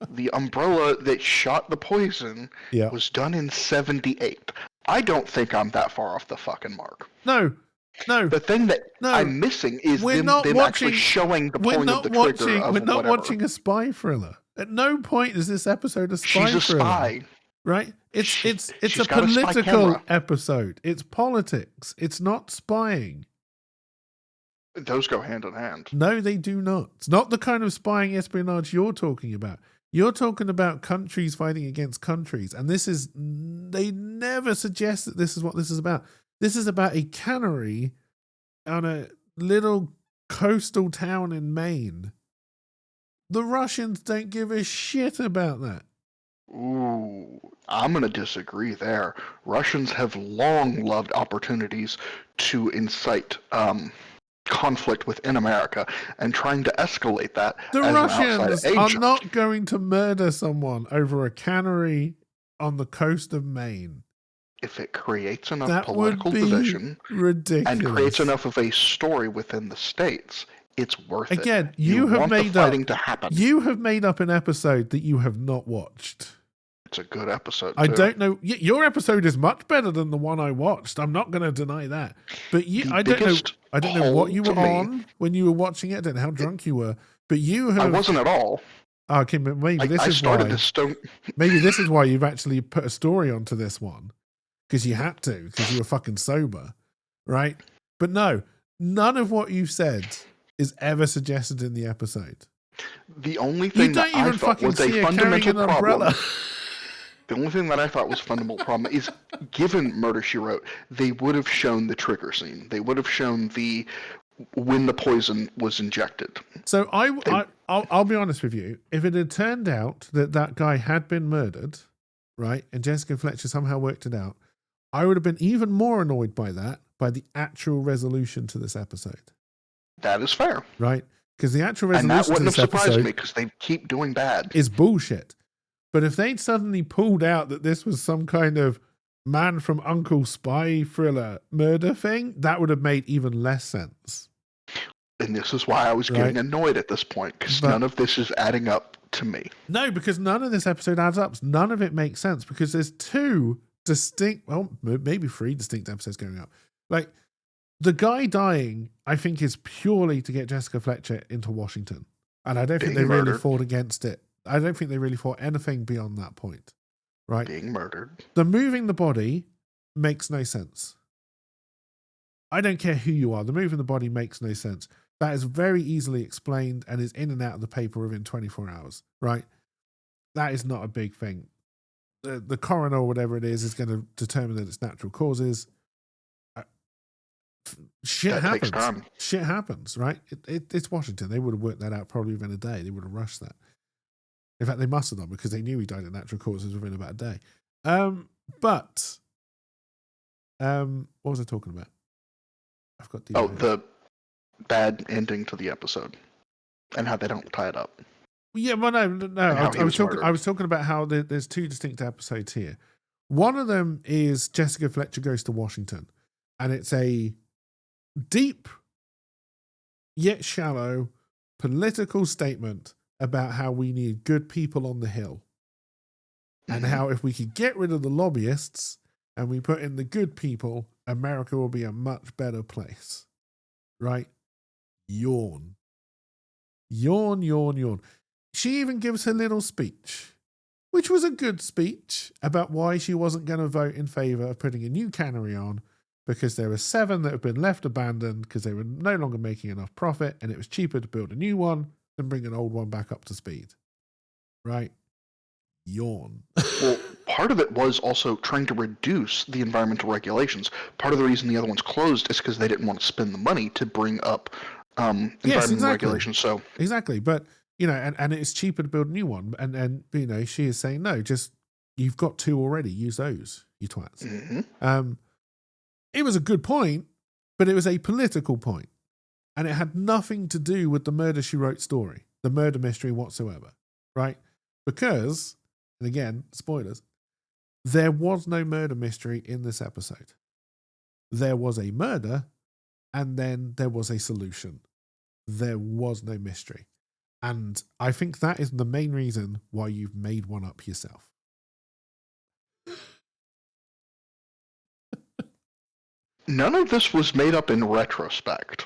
B: The umbrella that shot the poison was done in 1978. I don't think I'm that far off the fucking mark.
A: No. The
B: thing that I'm missing is them actually showing the pulling of the trigger of
A: We're not watching a spy thriller. At no point is this episode a spy thriller.
B: She's a spy.
A: Right? It's a political episode. It's politics. It's not spying.
B: Those go hand in hand.
A: No, they do not. It's not the kind of spying espionage you're talking about. You're talking about countries fighting against countries. And they never suggest that this is what this is about. This is about a cannery on a little coastal town in Maine. The Russians don't give a shit about that.
B: Ooh, I'm going to disagree there. Russians have long loved opportunities to incite conflict within America and trying to escalate that.
A: The Russians are not going to murder someone over a cannery on the coast of Maine.
B: If it creates enough political division and creates enough of a story within the states, it's worth it.
A: Again, you have made up an episode that you have not watched.
B: It's a good episode.
A: I don't know. Your episode is much better than the one I watched. I'm not going to deny that. But I don't know what you were on when you were watching it. I don't know how drunk you were. But you
B: I
A: have.
B: wasn't at all.
A: Okay, but maybe this
B: I
A: is
B: started
A: why.
B: to stone.
A: Maybe this is why you've actually put a story onto this one, because you had to, because you were fucking sober, right? But no, none of what you've said is ever suggested in the episode.
B: The only
A: You
B: thing that
A: don't
B: I
A: even
B: thought
A: fucking
B: was a
A: see her carrying
B: fundamental
A: an umbrella.
B: problem. The only thing that I thought was a fundamental problem is, given Murder She Wrote, they would have shown the trigger scene. They would have shown when the poison was injected.
A: So I'll be honest with you. If it had turned out that guy had been murdered, right, and Jessica Fletcher somehow worked it out, I would have been even more annoyed by the actual resolution to this episode.
B: That is fair.
A: Right? Because the actual
B: And
A: resolution
B: that
A: to
B: wouldn't
A: this
B: have surprised
A: episode
B: me because they keep doing bad.
A: is bullshit. But if they'd suddenly pulled out that this was some kind of man from Uncle spy thriller murder thing, that would have made even less sense.
B: And this is why I was getting annoyed at this point, because none of this is adding up to me.
A: No, because none of this episode adds up. None of it makes sense, because there's two distinct, well, maybe three distinct episodes going up. Like, the guy dying, I think, is purely to get Jessica Fletcher into Washington. And I don't think they really fought against it. I don't think they really fought anything beyond that point. Right?
B: Being murdered.
A: The moving the body makes no sense. I don't care who you are. The moving the body makes no sense. That is very easily explained and is in and out of the paper within 24 hours. Right? That is not a big thing. The coroner or whatever it is going to determine that it's natural causes. Shit happens. Shit happens, right? It's Washington. They would have worked that out probably within a day. They would have rushed that. In fact, they must have done, because they knew he died of natural causes within about a day. But what was I talking about? I've got
B: the bad ending to the episode and how they don't tie it up.
A: Yeah, well, no. I was talking about how there's two distinct episodes here. One of them is Jessica Fletcher goes to Washington, and it's a deep yet shallow political statement about how we need good people on the Hill, and how if we could get rid of the lobbyists and we put in the good people, America will be a much better place. Right? Yawn. Yawn, yawn, yawn. She even gives her little speech, which was a good speech, about why she wasn't going to vote in favour of putting a new cannery on, because there were 7 that have been left abandoned because they were no longer making enough profit, and it was cheaper to build a new one than bring an old one back up to speed. Right? Yawn.
B: Well, part of it was also trying to reduce the environmental regulations. Part of the reason the other one's closed is because they didn't want to spend the money to bring up environmental regulations. So
A: exactly, but and it's cheaper to build a new one, and she is saying no, just you've got 2 already, use those, you twats.
B: Mm-hmm.
A: It was a good point, but it was a political point, and it had nothing to do with the Murder She Wrote story, the murder mystery whatsoever, right? Because, and again, spoilers, there was no murder mystery in this episode. There was a murder, and then there was a solution. There was no mystery. And I think that is the main reason why you've made one up yourself.
B: None of this was made up in retrospect.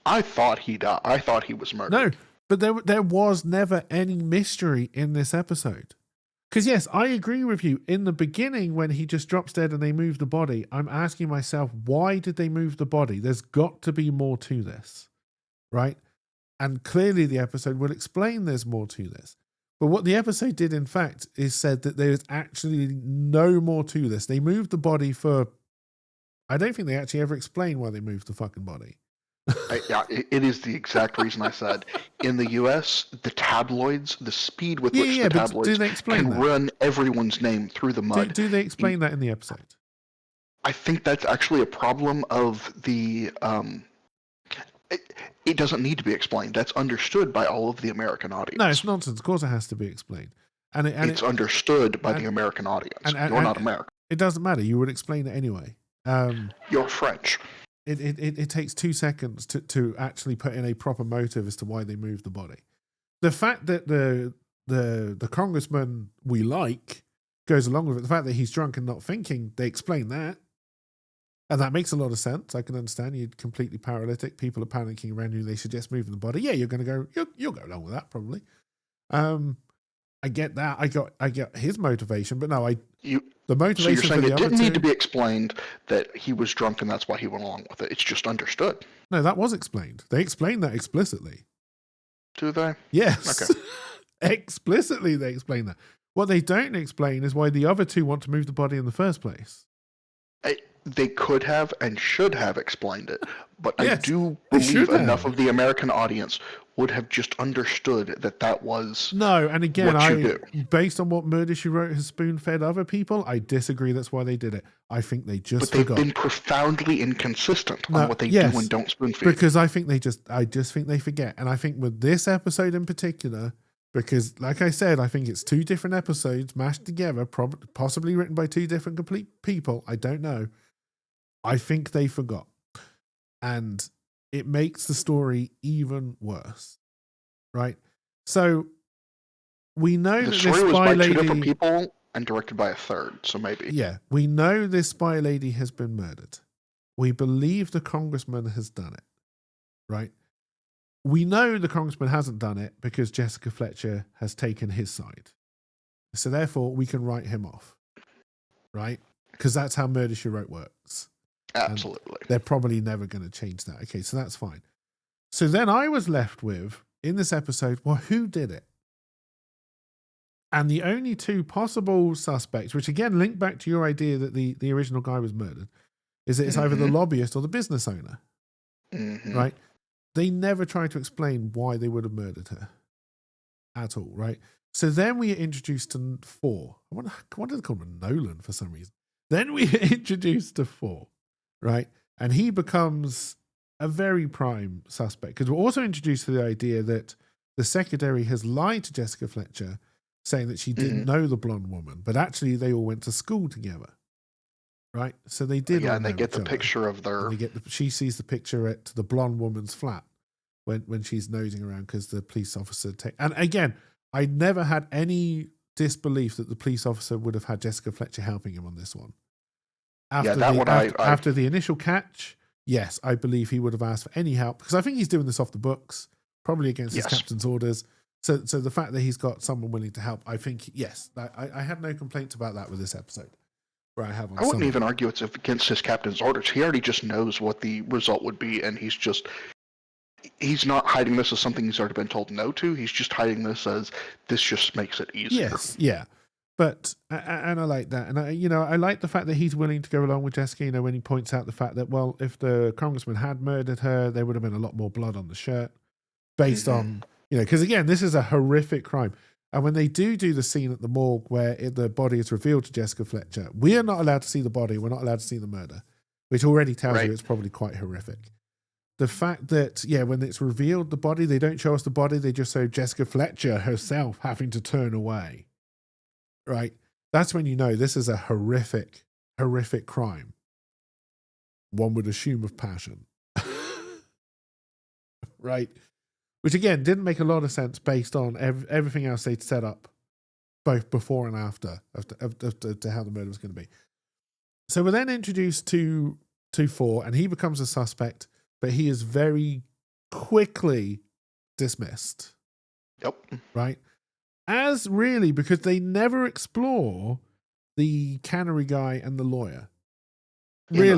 B: I thought he died. I thought he was murdered.
A: No, but there was never any mystery in this episode. Because yes, I agree with you. In the beginning, when he just drops dead and they move the body, I'm asking myself, why did they move the body? There's got to be more to this, right? And clearly the episode will explain there's more to this. But what the episode did, in fact, is said that there's actually no more to this. They moved the body for... I don't think they actually ever explain why they moved the fucking body.
B: It is the exact reason I said. In the U.S., the tabloids, the speed with which the tabloids can run everyone's name through the mud.
A: Do they explain that in the episode?
B: I think that's actually a problem of the... It doesn't need to be explained. That's understood by all of the American audience.
A: No, it's nonsense. Of course it has to be explained. And it's
B: understood by the American audience. You're not American.
A: It doesn't matter. You would explain it anyway.
B: You're French.
A: It takes 2 seconds to actually put in a proper motive as to why they moved the body. The fact that the congressman we like goes along with it, the fact that he's drunk and not thinking, they explain that. And that makes a lot of sense. I can understand you're completely paralytic. People are panicking around you. They suggest moving the body. Yeah, you're going to go. You'll go along with that probably. I get that. I get his motivation, but no, the motivation
B: So you're saying
A: for the
B: it
A: other
B: didn't need
A: two.
B: to be explained that he was drunk and that's why he went along with it. It's just understood.
A: No, that was explained. They explained that explicitly.
B: Do they?
A: Yes.
B: Okay.
A: Explicitly, they explain that. What they don't explain is why the other two want to move the body in the first place.
B: They could have and should have explained it, but
A: Yes,
B: I do
A: they
B: believe
A: should
B: enough
A: have.
B: of the American audience would have just understood that was
A: No, and again,
B: what you do.
A: based on what Murder, She Wrote has spoon-fed other people, I disagree that's why they did it. I think they just
B: But they've
A: forgot.
B: been profoundly inconsistent on what they do and don't spoon feed.
A: Because I just think they forget. And I think with this episode in particular, because like I said, I think it's two different episodes mashed together, possibly written by two different complete people. I don't know. I think they forgot. And it makes the story even worse. Right? So we know
B: The
A: that
B: story
A: this
B: was
A: spy
B: by
A: lady,
B: two different people and directed by a third, so maybe.
A: Yeah, we know this spy lady has been murdered. We believe the congressman has done it. Right? We know the congressman hasn't done it because Jessica Fletcher has taken his side. So therefore, we can write him off. Right? Because that's how Murder, She Wrote works.
B: Absolutely.
A: And they're probably never going to change that. Okay, so that's fine. So then I was left with, in this episode, well, who did it? And the only two possible suspects, which again link back to your idea that the original guy was murdered, is that it's either the lobbyist or the business owner. Right? They never try to explain why they would have murdered her at all, right? So then we are introduced to 4. I wanted to call him Nolan for some reason. Then we are introduced to 4, right? And he becomes a very prime suspect because we're also introduced to the idea that the secretary has lied to Jessica Fletcher, saying that she didn't know the blonde woman, but actually they all went to school together, right? So they did.
B: Yeah,
A: all
B: and they
A: know
B: get
A: each
B: the
A: other.
B: picture of their.
A: And she sees the picture at the blonde woman's flat when she's nosing around because the police officer and again, I never had any disbelief that the police officer would have had Jessica Fletcher helping him on this one. After the initial catch, yes, I believe he would have asked for any help because I think he's doing this off the books, probably against his captain's orders. So the fact that he's got someone willing to help, I think, yes, I had no complaints about that with this episode. Where I wouldn't
B: even argue it's against his captain's orders. He already just knows what the result would be, and he's not hiding this as something he's already been told no to. He's just hiding this as this just makes it easier.
A: Yes, yeah. But, and I like that. And, I like the fact that he's willing to go along with Jessica, when he points out the fact that, well, if the congressman had murdered her, there would have been a lot more blood on the shirt based on, because again, this is a horrific crime. And when they do the scene at the morgue where the body is revealed to Jessica Fletcher, we are not allowed to see the body. We're not allowed to see the murder, which already tells you it's probably quite horrific. The fact that, when it's revealed the body, they don't show us the body. They just show Jessica Fletcher herself having to turn away. Right? That's when you know this is a horrific, horrific crime. One would assume of passion. Right? Which again, didn't make a lot of sense based on everything else they'd set up, both before and after, to how the murder was going to be. So we're then introduced to 4, and he becomes a suspect, but he is very quickly dismissed.
B: Yep.
A: Right? As really, because they never explore the cannery guy and the lawyer. Really,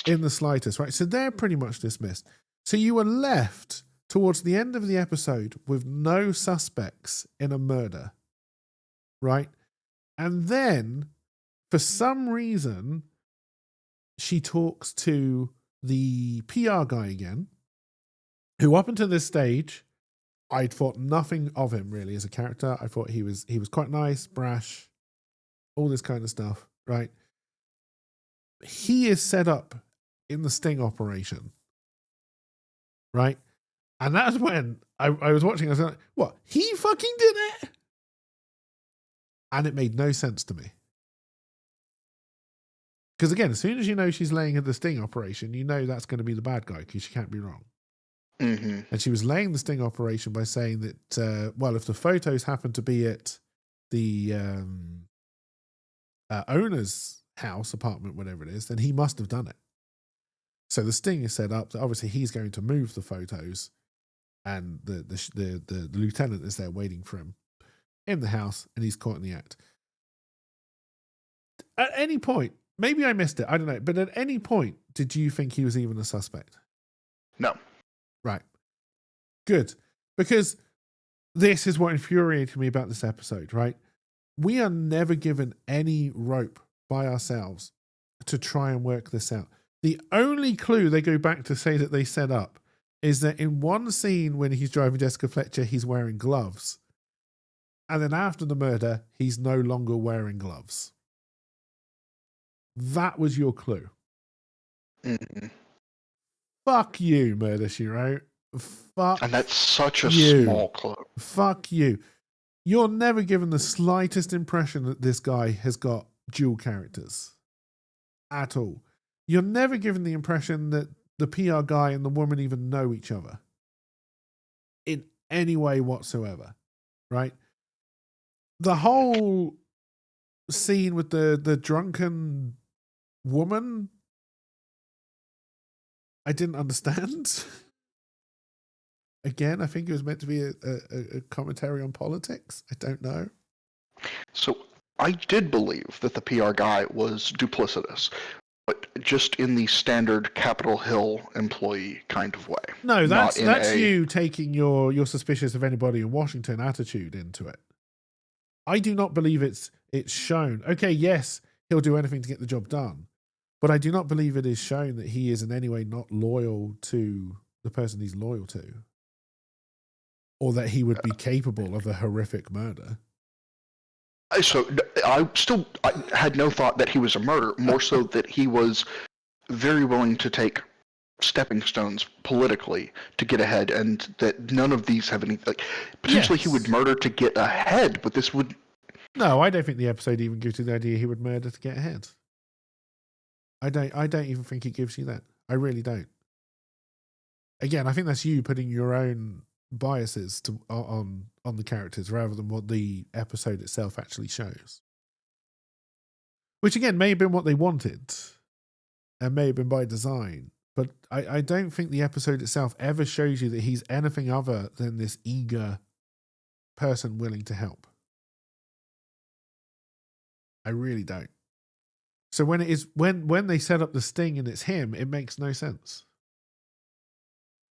A: in the slightest, right? So they're pretty much dismissed. So you were left towards the end of the episode with no suspects in a murder, right? And then, for some reason, she talks to the PR guy again, who up until this stage, I'd thought nothing of him really as a character. I thought he was quite nice, brash, all this kind of stuff, right? He is set up in the sting operation, right? And that's when I was watching, I was like, what? He fucking did it? And it made no sense to me. Because again, as soon as you know she's laying in the sting operation, you know that's going to be the bad guy because she can't be wrong.
B: Mm-hmm.
A: And she was laying the sting operation by saying that, if the photos happen to be at the owner's house, apartment, whatever it is, then he must have done it. So the sting is set up that obviously he's going to move the photos, and the lieutenant is there waiting for him in the house, and he's caught in the act. At any point, maybe I missed it, I don't know, but at any point, did you think he was even a suspect?
B: No.
A: Right. Good. Because this is what infuriated me about this episode, right? We are never given any rope by ourselves to try and work this out. The only clue they go back to say that they set up is that in one scene when he's driving Jessica Fletcher, he's wearing gloves. And then after the murder, he's no longer wearing gloves. That was your clue.
B: Mm-hmm.
A: Fuck you, Murder, She Wrote. Fuck.
B: And that's such a
A: you.
B: small clue.
A: Fuck you. You're never given the slightest impression that this guy has got dual characters. At all. You're never given the impression that the PR guy and the woman even know each other. In any way whatsoever. Right? The whole scene with the drunken woman, I didn't understand. Again, I think it was meant to be a commentary on politics. I don't know.
B: So I did believe that the PR guy was duplicitous, but just in the standard Capitol Hill employee kind of way.
A: No, that's you taking your suspicious of anybody in Washington attitude into it. I do not believe it's shown. Okay, yes, he'll do anything to get the job done, but I do not believe it is shown that he is in any way not loyal to the person he's loyal to. Or that he would be capable of a horrific murder.
B: So I had no thought that he was a murderer, more so that he was very willing to take stepping stones politically to get ahead, and that none of these have any, like, potentially yes. He would murder to get ahead, but this would...
A: No, I don't think the episode even gives you the idea he would murder to get ahead. I don't even think it gives you that. I really don't. Again, I think that's you putting your own biases on the characters rather than what the episode itself actually shows. Which again may have been what they wanted and may have been by design, but I don't think the episode itself ever shows you that he's anything other than this eager person willing to help. I really don't. So when it is when they set up the sting and it's him, it makes no sense.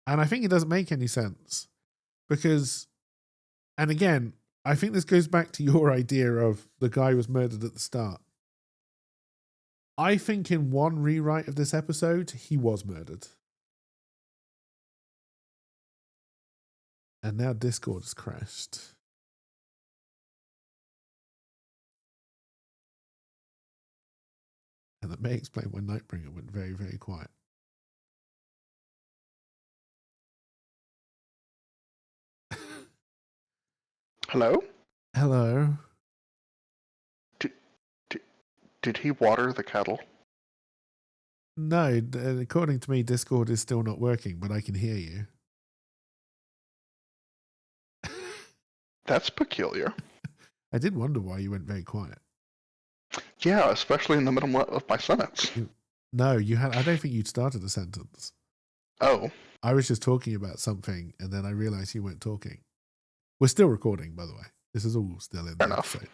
A: And I think it doesn't make any sense. Because, and again, I think this goes back to your idea of the guy was murdered at the start. I think in one rewrite of this episode, he was murdered. And now Discord has crashed. And that may explain why Nightbringer went very, very quiet.
B: Hello?
A: Hello.
B: Did he water the kettle?
A: No, according to me, Discord is still not working, but I can hear you.
B: That's peculiar.
A: I did wonder why you went very quiet.
B: Yeah, especially in the middle of my sentence.
A: No, you had. I don't think you'd started a sentence.
B: Oh.
A: I was just talking about something, and then I realized you weren't talking. We're still recording, by the way. This is all still in the episode.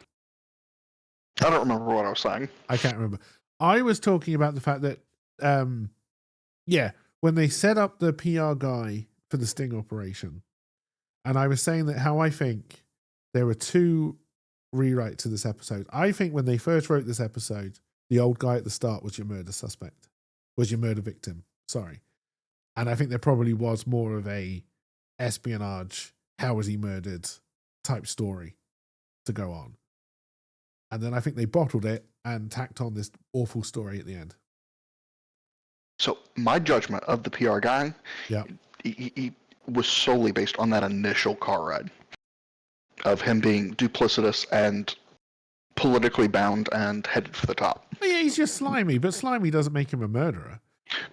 B: I don't remember what I was saying.
A: I can't remember. I was talking about the fact that, when they set up the PR guy for the sting operation, and I was saying that how I think there were two rewrites to this episode. I think when they first wrote this episode, the old guy at the start was your murder suspect, was your murder victim. Sorry. And I think there probably was more of a espionage, how was he murdered type story to go on. And then I think they bottled it and tacked on this awful story at the end.
B: So my judgment of the PR guy, he was solely based on that initial car ride of him being duplicitous and politically bound and headed for the top.
A: Yeah, he's just slimy, but slimy doesn't make him a murderer.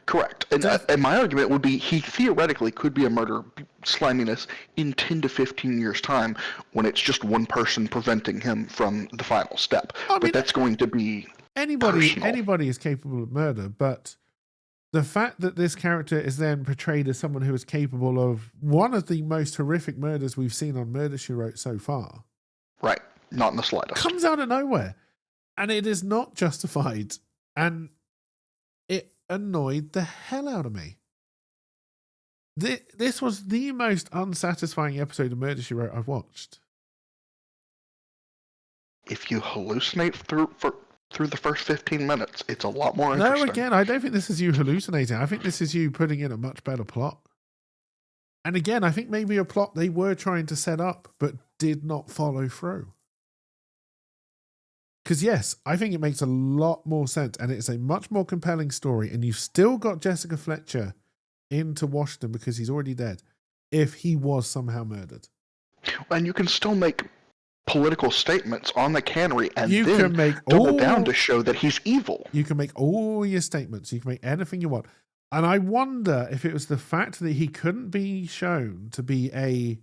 B: Correct. And my argument would be he theoretically could be a murderer, sliminess, in 10 to 15 years' time when it's just one person preventing him from the final step. But that's going to be
A: anybody is capable of murder, but the fact that this character is then portrayed as someone who is capable of one of the most horrific murders we've seen on Murder, She Wrote so far.
B: Right. Not in the slightest.
A: Comes out of nowhere. And it is not justified. And it annoyed the hell out of me. This was the most unsatisfying episode of Murder, She Wrote I've watched.
B: If you hallucinate through the first 15 minutes, it's a lot more interesting.
A: No, again, I don't think this is you hallucinating. I think this is you putting in a much better plot. And again, I think maybe a plot they were trying to set up, but did not follow through. Because yes, I think it makes a lot more sense, and it's a much more compelling story, and you've still got Jessica Fletcher into Washington because he's already dead, if he was somehow murdered.
B: And you can still make political statements on the cannery and
A: you
B: then
A: can make
B: double down to show that he's evil.
A: You can make all your statements. You can make anything you want. And I wonder if it was the fact that he couldn't be shown to be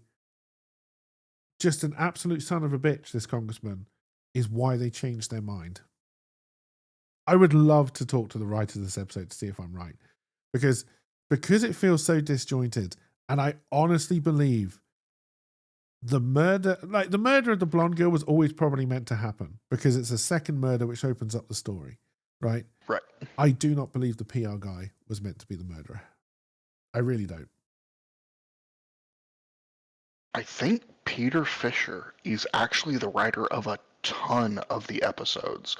A: just an absolute son of a bitch, this congressman, is why they changed their mind. I would love to talk to the writer of this episode to see if I'm right. Because it feels so disjointed, and I honestly believe the murder of the blonde girl was always probably meant to happen because it's a second murder which opens up the story, right?
B: Right.
A: I do not believe the PR guy was meant to be the murderer. I really don't.
B: I think Peter Fisher is actually the writer of a ton of the episodes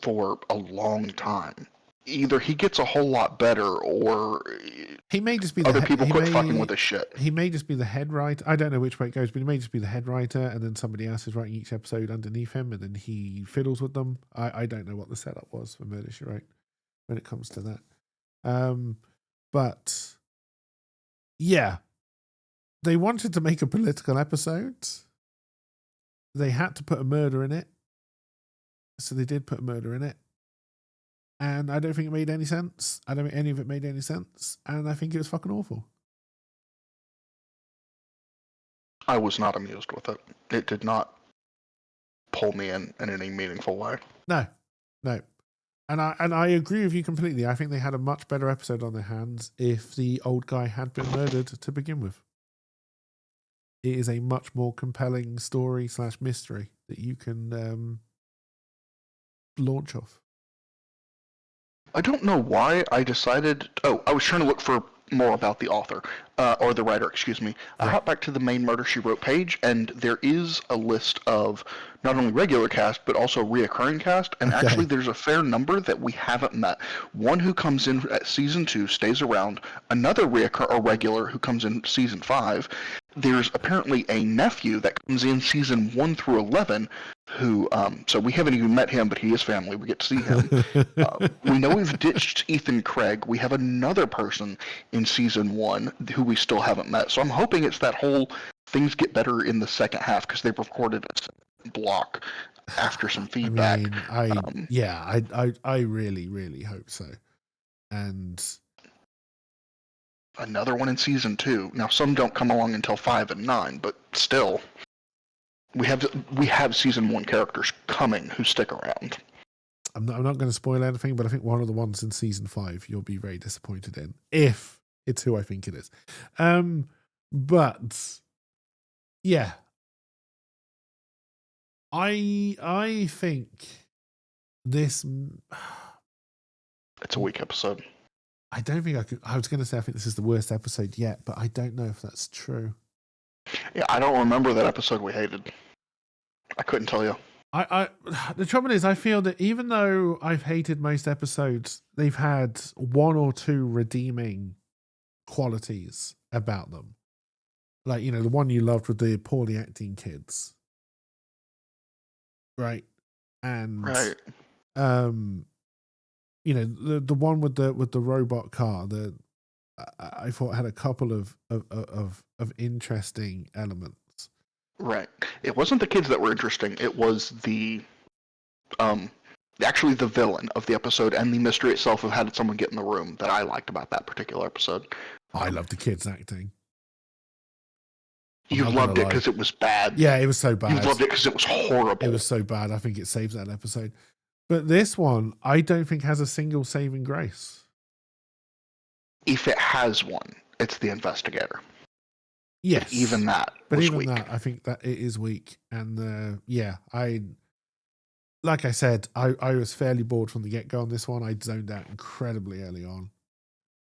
B: for a long time. Either he gets a whole lot better, or
A: he may just be
B: other people quit fucking with his shit.
A: He may just be the head writer. I don't know which way it goes, but he may just be the head writer, and then somebody else is writing each episode underneath him, and then he fiddles with them. I don't know what the setup was for Murder, She Wrote when it comes to that. But yeah, they wanted to make a political episode. They had to put a murder in it, so they did put a murder in it. And I don't think it made any sense. I don't think any of it made any sense. And I think it was fucking awful.
B: I was not amused with it. It did not pull me in any meaningful way.
A: No. And I agree with you completely. I think they had a much better episode on their hands if the old guy had been murdered to begin with. It is a much more compelling story / mystery that you can launch off.
B: I don't know why I decided... Oh, I was trying to look for more about the author, or the writer, excuse me. I hopped back to the main Murder, She Wrote page, and there is a list of not only regular cast, but also reoccurring cast, and actually there's a fair number that we haven't met. One who comes in at Season 2 stays around, another regular who comes in Season 5. There's apparently a nephew that comes in Season 1 through 11, who, so we haven't even met him, but he is family. We get to see him. We know we've ditched Ethan Craig. We have another person in Season 1 who we still haven't met. So I'm hoping it's that whole things get better in the second half because they've recorded a block after some feedback.
A: I really, really hope so. And
B: another one in Season 2. Now, some don't come along until 5 and 9, but still, we have Season 1 characters coming who stick around.
A: I'm not going to spoil anything, but I think one of the ones in Season 5 you'll be very disappointed in, if it's who I think it is. But yeah, I think this...
B: It's a weak episode.
A: I don't think I was going to say I think this is the worst episode yet, but I don't know if that's true.
B: Yeah, I don't remember that episode we hated. I couldn't tell you.
A: The trouble is, I feel that even though I've hated most episodes, they've had one or two redeeming qualities about them. Like, you know, the one you loved with the poorly acting kids. Right? And
B: right.
A: You know, the one with the robot car, I thought had a couple of interesting elements.
B: Right. It wasn't the kids that were interesting. It was actually the villain of the episode and the mystery itself of how did someone get in the room that I liked about that particular episode.
A: I loved the kids acting.
B: You loved it because it was bad.
A: Yeah, it was so bad.
B: You loved it because it was horrible.
A: It was so bad. I think it saves that episode. But this one, I don't think has a single saving grace.
B: If it has one, it's the investigator.
A: Yes.
B: But even that
A: But
B: was
A: even
B: weak.
A: that, I think that it is weak. And like I said, I was fairly bored from the get-go on this one. I zoned out incredibly early on.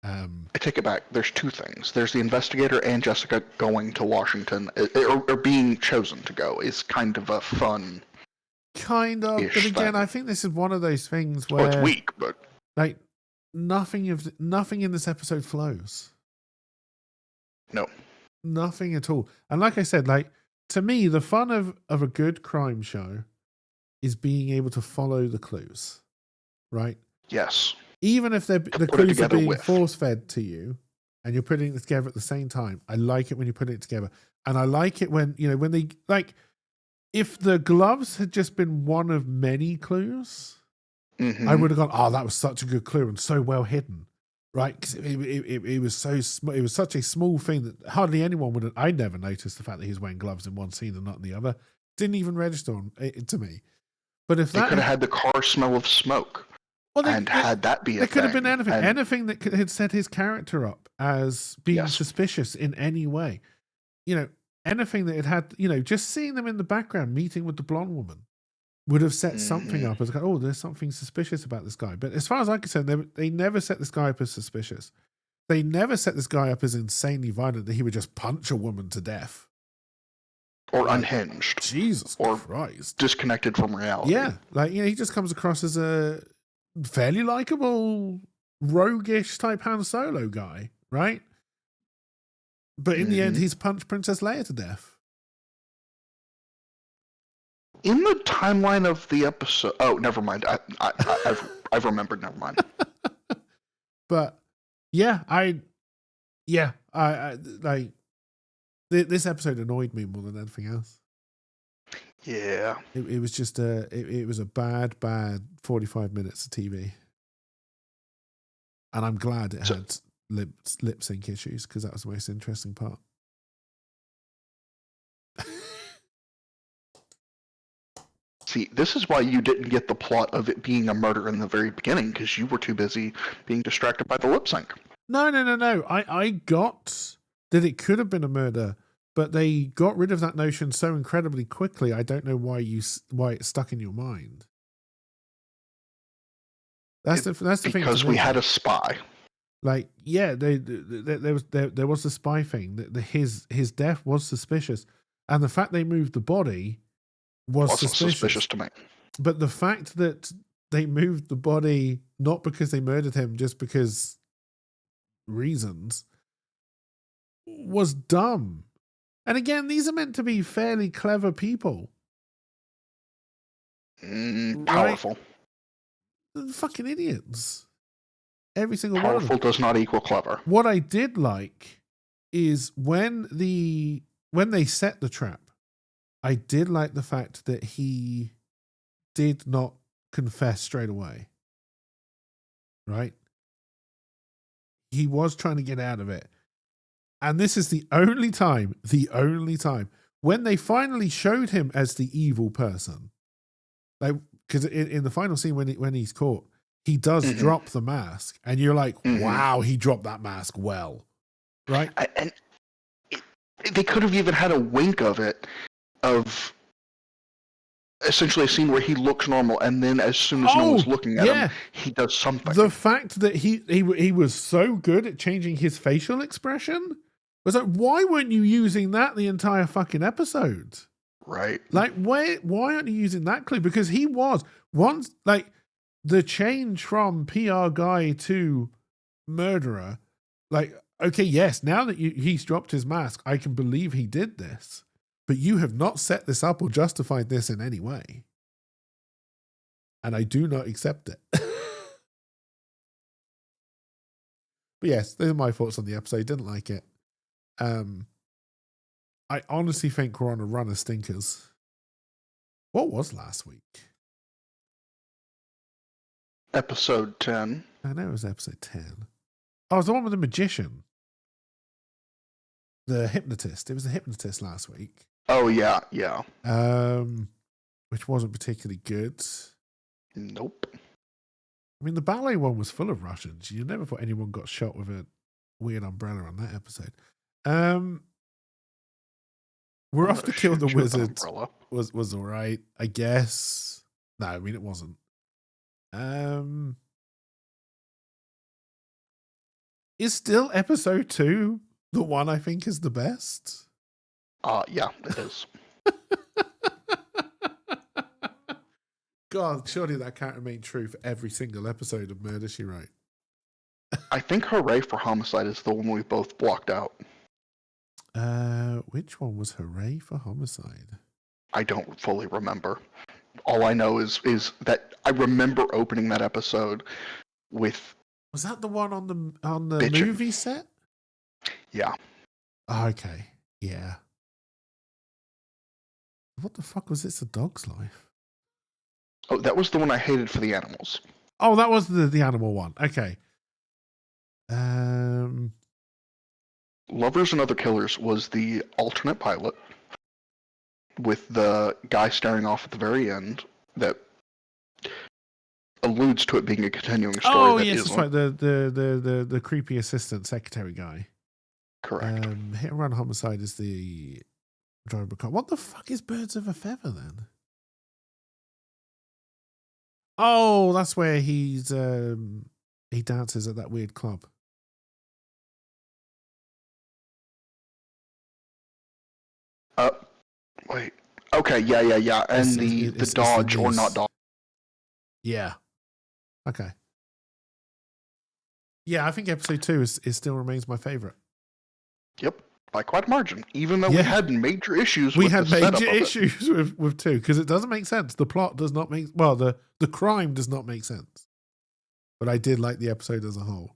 B: I take it back. There's two things. There's the investigator and Jessica going to Washington, or being chosen to go, is kind of a fun.
A: Kind of, but again,
B: thing.
A: I think this is one of those things where
B: Well, it's weak, but
A: like nothing in this episode flows.
B: No,
A: nothing at all. And like I said, like to me, the fun of a good crime show is being able to follow the clues, right?
B: Yes.
A: Even if the clues are being force fed to you, and you're putting it together at the same time. I like it when you put it together, and I like it when when they like. If the gloves had just been one of many clues, I would have gone, "Oh, that was such a good clue and so well hidden." Right, because it was so it was such a small thing that hardly anyone would have. I never noticed the fact that he was wearing gloves in one scene and not in the other. Didn't even register on it to me. But if
B: they could have had the car smell of smoke, had that be a thing,
A: there could have been anything that had set his character up as being suspicious in any way. Anything that it had, just seeing them in the background meeting with the blonde woman would have set something up as like, oh, there's something suspicious about this guy. But as far as I'm concerned, they never set this guy up as suspicious. They never set this guy up as insanely violent that he would just punch a woman to death.
B: Or unhinged.
A: Jesus Christ.
B: Disconnected from reality.
A: Yeah. He just comes across as a fairly likable, roguish type Han Solo guy, right? But in the end, he's punched Princess Leia to death.
B: In the timeline of the episode, oh, never mind. I've remembered. Never mind.
A: But yeah, I like this episode annoyed me more than anything else.
B: Yeah,
A: it was just it was a bad 45 minutes of TV, and I'm glad it had lip sync issues because that was the most interesting part.
B: See, this is why you didn't get the plot of it being a murder in the very beginning, because you were too busy being distracted by the lip sync.
A: No. I got that it could have been a murder, but they got rid of that notion so incredibly quickly. I don't know why it's stuck in your mind. That's the thing.
B: Because we had a spy.
A: Like, yeah, there was the spy thing. That his death was suspicious, and the fact they moved the body was suspicious to me. But the fact that they moved the body not because they murdered him, just because reasons, was dumb. And again, these are meant to be fairly clever people.
B: Powerful.
A: Right? Fucking idiots. Every single
B: powerful
A: one of them.
B: Does not equal clever.
A: What I did like is when they set the trap, I did like the fact that he did not confess straight away. Right? He was trying to get out of it. And this is the only time, when they finally showed him as the evil person. Like, because in the final scene when he's caught, he does drop the mask, and you're like, wow, he dropped that mask well. Right?
B: And they could have even had a wink of it, of essentially a scene where he looks normal, and then as soon as no one's looking at him, he does something.
A: The fact that he was so good at changing his facial expression was like, why weren't you using that the entire fucking episode?
B: Right.
A: Like, why aren't you using that clue? Because he was once, like, the change from PR guy to murderer, like, okay, yes, now that he's dropped his mask, I can believe he did this, but you have not set this up or justified this in any way. And I do not accept it. But yes, those are my thoughts on the episode. Didn't like it. I honestly think we're on a run of stinkers. What was last week?
B: Episode 10.
A: I know it was episode 10. Oh, it was the one with the magician. The hypnotist. It was the hypnotist last week.
B: Oh, yeah.
A: Which wasn't particularly good.
B: Nope.
A: I mean, the ballet one was full of Russians. You never thought anyone got shot with weird umbrella on that episode. We're
B: I'm
A: off to
B: gonna
A: kill the
B: shoot you with an
A: wizard.
B: umbrella.
A: Was all right, I guess. No, I mean it wasn't. Is still episode 2 the one I think is the best?
B: Yeah, it is.
A: God, surely that can't remain true for every single episode of Murder, She Wrote.
B: I think Hooray for Homicide is the one we both blocked out.
A: Which one was Hooray for Homicide?
B: I don't fully remember. All I know is that I remember opening that episode with.
A: Was that the one on the
B: Bitchin'.
A: movie set?
B: Yeah.
A: Oh, okay. Yeah. What the fuck was It's a Dog's Life?
B: Oh, that was the one I hated for the animals.
A: Oh, that was the animal one. Okay.
B: Lovers and Other Killers was the alternate pilot with the guy staring off at the very end that alludes to it being a continuing story.
A: Oh,
B: that
A: yes,
B: isn't.
A: that's right. The creepy assistant secretary guy.
B: Correct.
A: Hit and Run Homicide is the driver car. What the fuck is Birds of a Feather then? Oh, that's where he dances at that weird club.
B: Wait. Okay, yeah. And the dodge or not dodge.
A: Yeah. Okay. Yeah, I think episode 2 is still remains my favorite.
B: Yep, by quite a margin. Even though we had major issues.
A: We
B: with
A: had
B: the
A: major issues with 2 because it doesn't make sense. The plot does not make the crime does not make sense. But I did like the episode as a whole.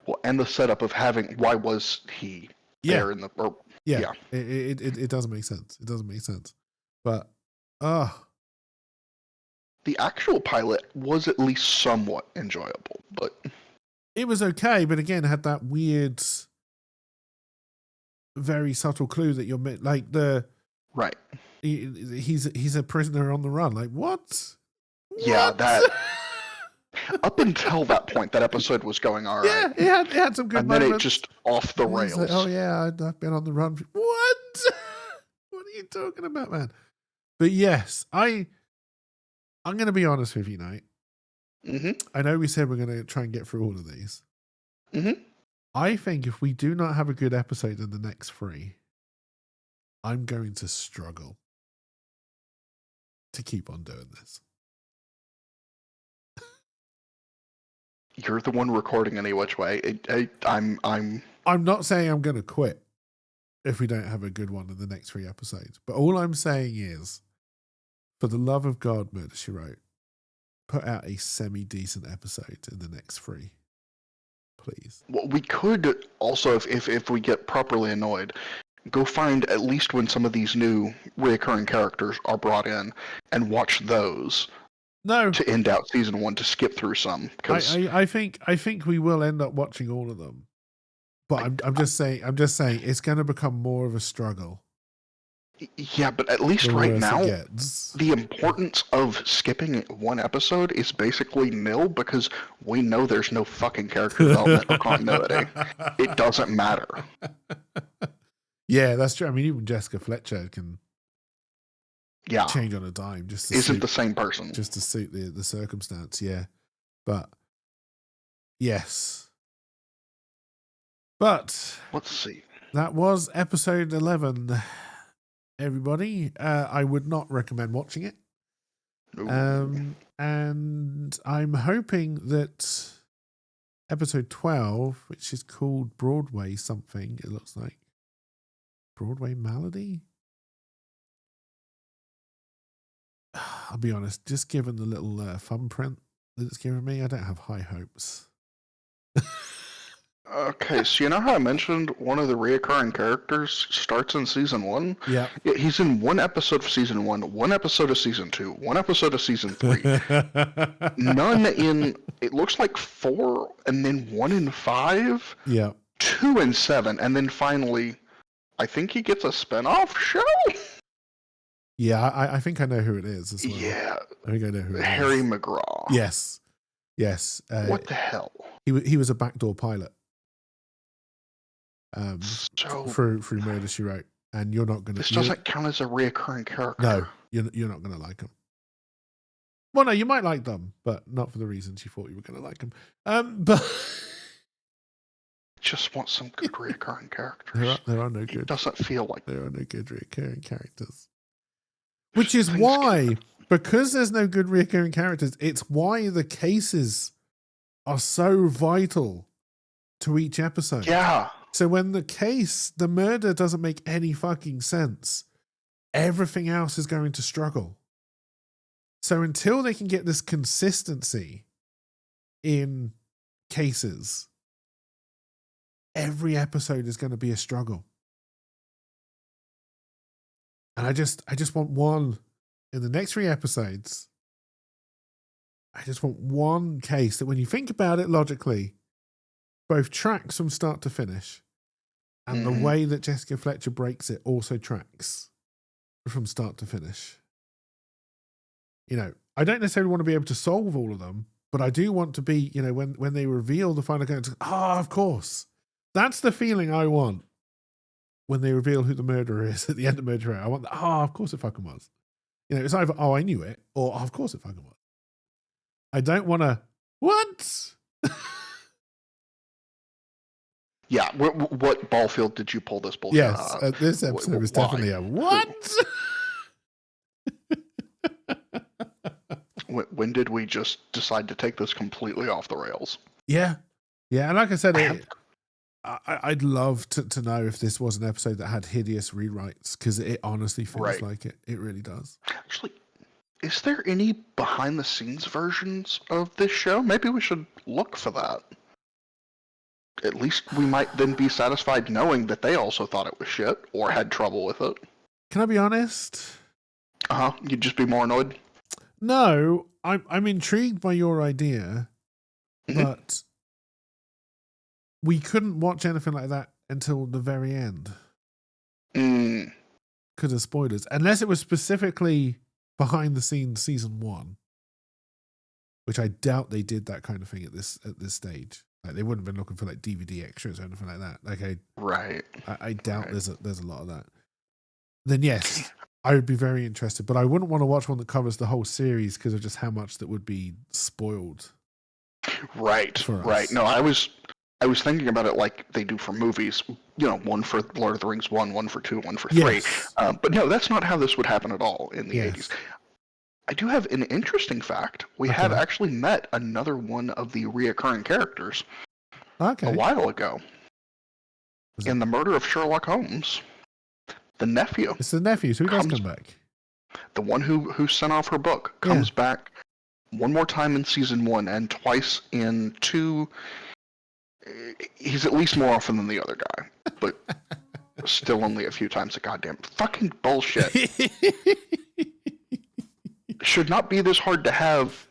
B: Well, and the setup of having why was he there in the
A: yeah. It doesn't make sense. It doesn't make sense. But
B: the actual pilot was at least somewhat enjoyable, but
A: it was okay. But again, had that weird, very subtle clue that you're like the
B: right.
A: He's a prisoner on the run. Like what?
B: Yeah, that. Up until that point, that episode was going all right.
A: Yeah, it had some good
B: and
A: moments.
B: Then it just off the rails.
A: Like, oh yeah, I've been on the run. What? What are you talking about, man? But yes, I'm going to be honest with you, Knight.
B: Mm-hmm.
A: I know we said we're going to try and get through all of these.
B: Mm-hmm.
A: I think if we do not have a good episode in the next 3, I'm going to struggle to keep on doing this.
B: You're the one recording any which way. I'm
A: not saying I'm going to quit if we don't have a good one in the next 3 episodes. But all I'm saying is, for the love of God, Murder, She Wrote, put out a semi-decent episode in the next 3. Please.
B: Well, we could also, if we get properly annoyed, go find at least when some of these new reoccurring characters are brought in and watch those.
A: No.
B: To end out season 1, to skip through some.
A: I think we will end up watching all of them. But I'm just saying it's going to become more of a struggle.
B: Yeah, but at least right now, the importance of skipping 1 episode is basically nil because we know there's no fucking character development or continuity. It doesn't matter.
A: Yeah, that's true. I mean, even Jessica Fletcher can change on a dime. Just to
B: isn't the same person.
A: Just to suit the circumstance, yeah. But, yes. But
B: let's see.
A: That was episode 11. Everybody, I would not recommend watching it. And I'm hoping that episode 12, which is called Broadway something, it looks like Broadway Malady. I'll be honest, just given the little thumbprint that it's given me, I don't have high hopes.
B: Okay, so you know how I mentioned one of the reoccurring characters starts in season 1?
A: Yeah.
B: He's in 1 episode of season 1, 1 episode of season 2, 1 episode of season 3. None in, it looks like 4, and then 1 in 5.
A: Yeah.
B: 2 in 7, and then finally, I think he gets a spinoff show?
A: Yeah, I think I know who it is as well.
B: Yeah.
A: I think I know who it is.
B: Harry McGraw.
A: Yes.
B: What the hell?
A: He was a backdoor pilot.
B: So
A: through Murder, She Wrote, and you're not going to.
B: this doesn't count as a reoccurring character.
A: No, you're not going to like them. Well, no, you might like them, but not for the reasons you thought you were going to like them. But
B: Just want some good reoccurring characters.
A: there are no good.
B: It doesn't feel like
A: there are no good reoccurring characters. Which is why, because there's no good reoccurring characters, it's why the cases are so vital to each episode.
B: Yeah.
A: So when the murder doesn't make any fucking sense, everything else is going to struggle. So until they can get this consistency in cases, every episode is going to be a struggle. And I just want one in the next 3 episodes. I just want one case that when you think about it logically, both tracks from start to finish. And the way that Jessica Fletcher breaks it also tracks from start to finish. You know, I don't necessarily want to be able to solve all of them, but I do want to be, you know, when they reveal the final character, of course. That's the feeling I want when they reveal who the murderer is at the end of Murder. I want, of course it fucking was. You know, it's either, I knew it, or of course it fucking was. I don't want to, what?
B: Yeah, what ball field did you pull this bullshit
A: Yes,
B: out of?
A: this episode was definitely a what?
B: When did we just decide to take this completely off the rails?
A: Yeah. Yeah, and like I said, I'd love to know if this was an episode that had hideous rewrites, because it honestly feels like it. It really does.
B: Actually, is there any behind-the-scenes versions of this show? Maybe we should look for that. At least we might then be satisfied knowing that they also thought it was shit or had trouble with it.
A: Can I be honest?
B: You'd just be more annoyed?
A: No, I'm intrigued by your idea, but we couldn't watch anything like that until the very end. Because of spoilers. Unless it was specifically behind the scenes season 1. Which I doubt they did that kind of thing at this stage. Like, they wouldn't have been looking for like DVD extras or anything like that. Like I doubt there's a lot of that. Then yes, I would be very interested, but I wouldn't want to watch one that covers the whole series because of just how much that would be spoiled.
B: Right. No, I was thinking about it like they do for movies. You know, one for Lord of the Rings 1, one for 2, one for 3.
A: Yes.
B: But no, that's not how this would happen at all in the 80s. I do have an interesting fact. We have actually met another one of the reoccurring characters a while ago. In The Murder of Sherlock Holmes. The nephew.
A: It's the nephew, so he does come back.
B: The one who sent off her book comes back one more time in season 1 and twice in 2. He's at least more often than the other guy, but still only a few times a goddamn fucking bullshit. Should not be this hard to have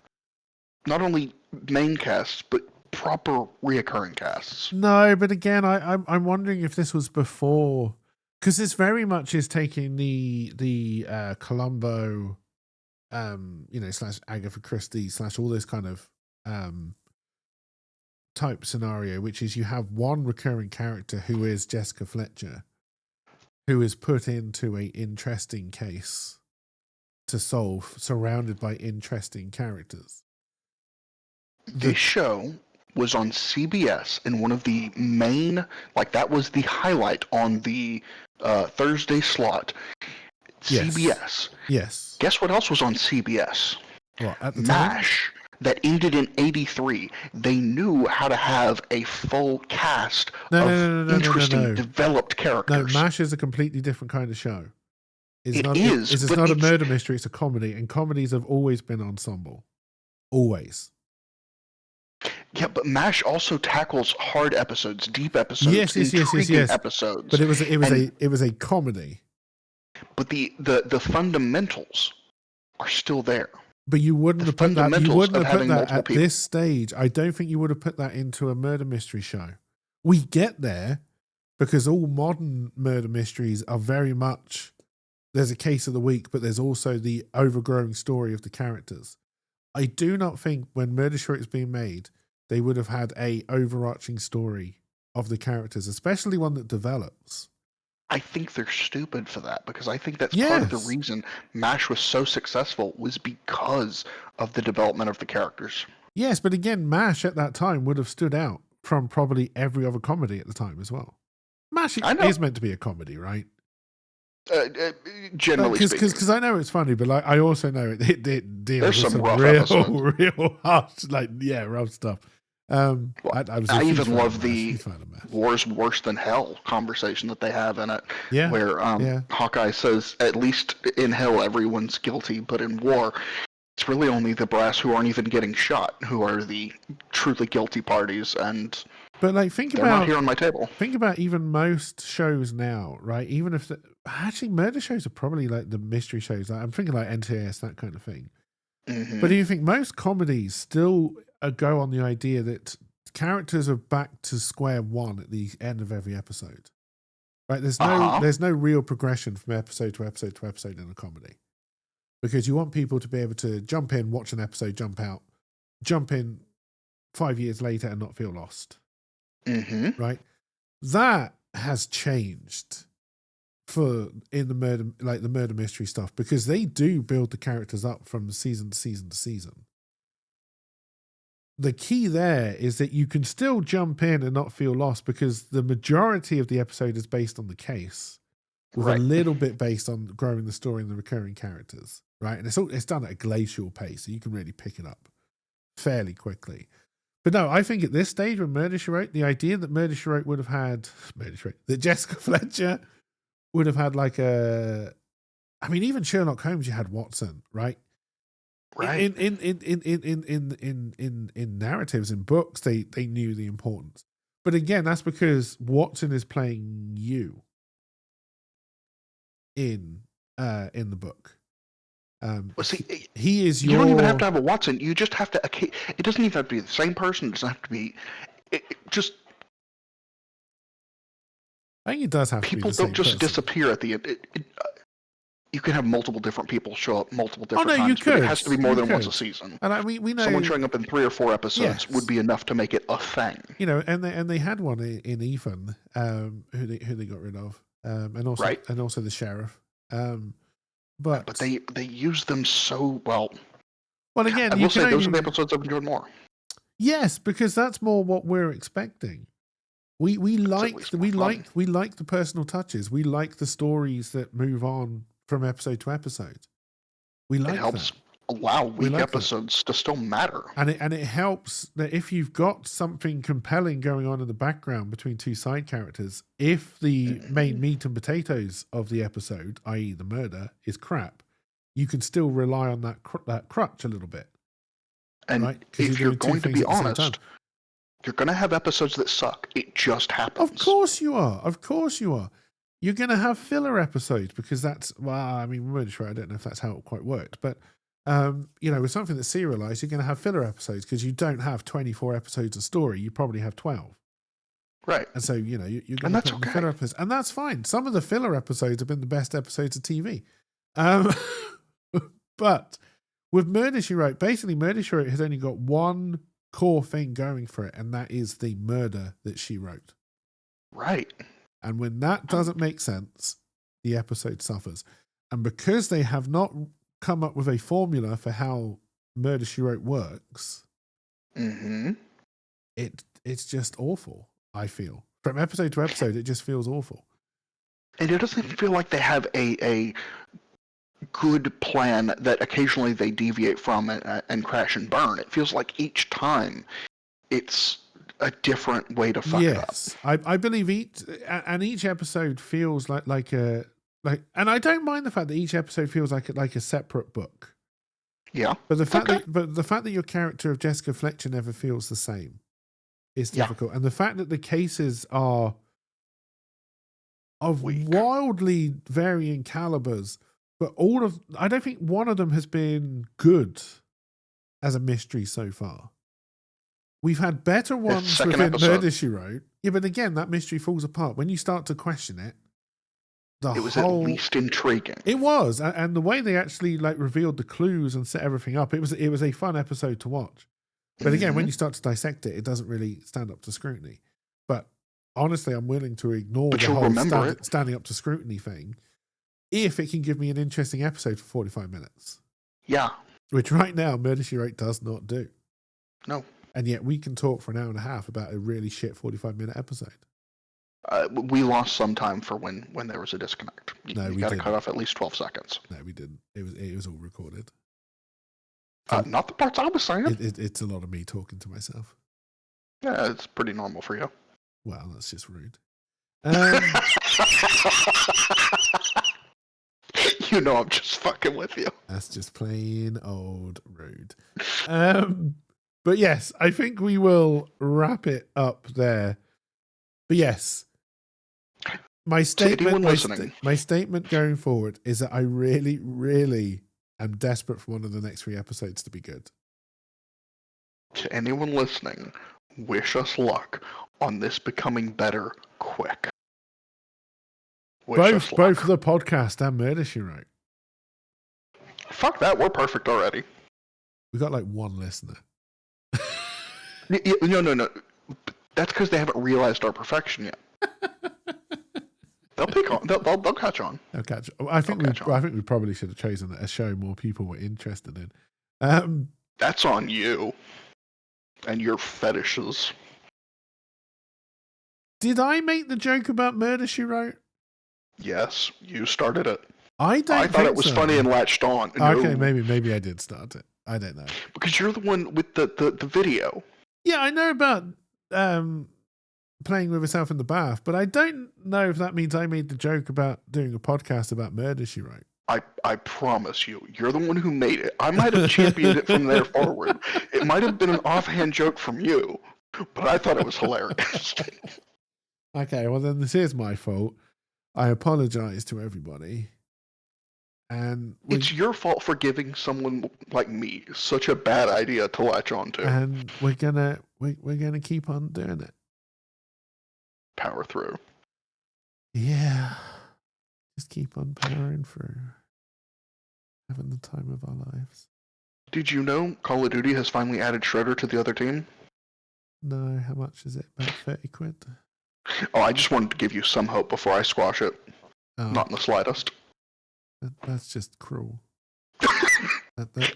B: not only main casts, but proper reoccurring casts.
A: No, but again, I'm wondering if this was before, because this very much is taking the Columbo, / Agatha Christie / all this kind of type scenario, which is you have one recurring character who is Jessica Fletcher, who is put into a interesting case to solve, surrounded by interesting characters.
B: This show was on CBS in one of the main, that was the highlight on the Thursday slot. CBS.
A: Yes.
B: Guess what else was on CBS?
A: What, at the
B: MASH.
A: time?
B: That ended in 83. They knew how to have a full cast of interesting, developed characters.
A: No, MASH is a completely different kind of show. It's
B: It's
A: not a murder mystery, it's a comedy, and comedies have always been ensemble. Always.
B: Yeah, but MASH also tackles hard episodes, deep episodes, intriguing episodes.
A: But it was a comedy.
B: But the fundamentals are still there.
A: But you wouldn't have put that. You wouldn't have put that at this stage. I don't think you would have put that into a murder mystery show. We get there because all modern murder mysteries are very much, there's a case of the week, but there's also the overgrowing story of the characters. I do not think when Murder She Wrote is being made, they would have had a overarching story of the characters, especially one that develops.
B: I think they're stupid for that, because I think that's part of the reason MASH was so successful was because of the development of the characters.
A: Yes, but again, MASH at that time would have stood out from probably every other comedy at the time as well. MASH is meant to be a comedy, right?
B: Generally speaking.
A: Because I know it's funny, but like I also know it deals with some
B: rough
A: real harsh, rough stuff.
B: I even love the war's worse than hell conversation that they have in it, where Hawkeye says, at least in hell everyone's guilty, but in war it's really only the brass who aren't even getting shot who are the truly guilty parties, and
A: but like
B: they're not here on my table.
A: Think about even most shows now, right? Even if actually murder shows are probably like the mystery shows. Like, I'm thinking like NTS, that kind of thing.
B: Mm-hmm.
A: But do you think most comedies still go on the idea that characters are back to square one at the end of every episode? Right? There's no real progression from episode to episode to episode in a comedy, because you want people to be able to jump in, watch an episode, jump out, jump in 5 years later and not feel lost.
B: Mm-hmm.
A: Right? That has changed in the murder mystery stuff, because they do build the characters up from season to season to season. The key there is that you can still jump in and not feel lost, because the majority of the episode is based on the case, with a little bit based on growing the story and the recurring characters, right? And it's done at a glacial pace, so you can really pick it up fairly quickly. But no, I think at this stage with Murder, She Wrote, the idea that Murder, She Wrote would have had that Jessica Fletcher would have had like even Sherlock Holmes, you had Watson, right?
B: Right.
A: In narratives, in books, they knew the importance. But again, that's because Watson is playing you in the book.
B: Well, see,
A: he is
B: you don't even have to have a Watson. You just have to. It doesn't even have to be the same person. It doesn't have to be. Just.
A: I think it does have
B: people
A: to be the
B: don't just
A: same person.
B: disappear at the end. You can have multiple different people show up multiple different times.
A: You could.
B: But it has to be more than once a season.
A: And we know
B: someone showing up in 3 or 4 episodes would be enough to make it a thing.
A: You know, and they had one in Ethan, who they got rid of, and also the sheriff. But
B: they use them so well.
A: Well, again,
B: I will say those are the episodes I've enjoyed more.
A: Yes, because that's more what we're expecting. We like the personal touches. We like the stories that move on from episode to episode. We like
B: it helps allow weak episodes to still matter.
A: And it helps that if you've got something compelling going on in the background between two side characters, if the main meat and potatoes of the episode, i.e. the murder, is crap, you can still rely on that crutch a little bit.
B: And
A: right?
B: If you're going to be honest, you're going to have episodes that suck. It just happens.
A: Of course you are. You're going to have filler episodes, because that's, I'm really sure I don't know if that's how it quite worked, but with something that's serialized, you're going to have filler episodes, because you don't have 24 episodes of story. You probably have 12.
B: Right.
A: And so, you're going to put filler episodes, and that's fine. Some of the filler episodes have been the best episodes of TV. But with Murder, She Wrote, basically Murder, She Wrote has only got one core thing going for it, and that is the murder that she wrote.
B: Right.
A: And when that doesn't make sense, the episode suffers. And because they have not come up with a formula for how Murder, She Wrote works, it's just awful, I feel. From episode to episode, it just feels awful.
B: And it doesn't feel like they have a good plan that occasionally they deviate from and crash and burn. It feels like each time it's a different way to fuck it up.
A: Yes, I believe each episode feels like and I don't mind the fact that each episode feels like a separate book.
B: Yeah,
A: but the fact that your character of Jessica Fletcher never feels the same is difficult, and the fact that the cases are of wildly varying calibers, but I don't think one of them has been good as a mystery so far. We've had better ones within Murder, She Wrote. Yeah, but again, that mystery falls apart. When you start to question it,
B: it was at least intriguing.
A: It was. And the way they actually revealed the clues and set everything up, it was a fun episode to watch. But again, when you start to dissect it, it doesn't really stand up to scrutiny. But honestly, I'm willing to ignore
B: But
A: the
B: you'll
A: whole
B: remember it.
A: standing up to scrutiny thing if it can give me an interesting episode for 45 minutes.
B: Yeah.
A: Which right now, Murder, She Wrote does not do.
B: No.
A: And yet we can talk for an hour and a half about a really shit 45-minute episode.
B: We lost some time for when there was a disconnect. You got to cut off at least 12 seconds.
A: No, we didn't. It was all recorded.
B: Not the parts I was saying.
A: It's a lot of me talking to myself.
B: Yeah, it's pretty normal for you.
A: Well, that's just rude.
B: You know I'm just fucking with you.
A: That's just plain old rude. But yes, I think we will wrap it up there. But yes, my statement going forward is that I really, really am desperate for one of the next 3 episodes to be good.
B: To anyone listening, wish us on this becoming better quick.
A: Both the podcast and Murder, She Wrote.
B: Fuck that, we're perfect already.
A: We got like 1 listener.
B: No. That's because they haven't realized our perfection yet. They'll pick on. They'll catch on.
A: They'll catch. I think we probably should have chosen a show more people were interested in.
B: That's on you and your fetishes.
A: Did I make the joke about Murder, She Wrote?
B: Yes, you started it.
A: I
B: thought it was funny and latched on.
A: Okay, maybe I did start it. I don't know.
B: Because you're the one with the video.
A: Yeah, I know about playing with herself in the bath, but I don't know if that means I made the joke about doing a podcast about Murder, She Wrote.
B: I promise you're the one who made it. I might have championed it from there forward. It might have been an offhand joke from you, but I thought it was hilarious.
A: Okay, well then this is my fault. I apologize to everybody. And
B: it's your fault for giving someone like me such a bad idea to latch on to.
A: And we're gonna keep on doing it.
B: Power through.
A: Yeah. Just keep on powering through. Having the time of our lives.
B: Did you know Call of Duty has finally added Shredder to the other team?
A: No, how much is it? About 30 quid?
B: Oh, I just wanted to give you some hope before I squash it.
A: Oh,
B: not in the slightest.
A: That's just cruel.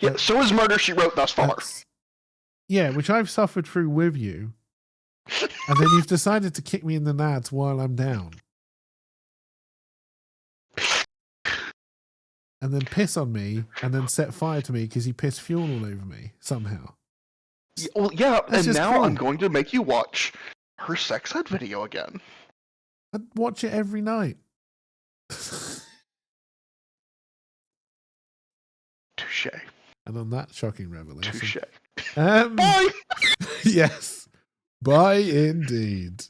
B: Yeah, so is Murder, She Wrote thus far.
A: Yeah, which I've suffered through with you. And then you've decided to kick me in the nads while I'm down. And then piss on me, and then set fire to me because you pissed fuel all over me, somehow.
B: Yeah, well, yeah,
A: That's
B: and now
A: cruel.
B: I'm going to make you watch her sex ed video again.
A: I'd watch it every night.
B: Touche.
A: And on that shocking revelation.
B: Touche.
A: Bye!
B: Bye!
A: Yes. Bye indeed.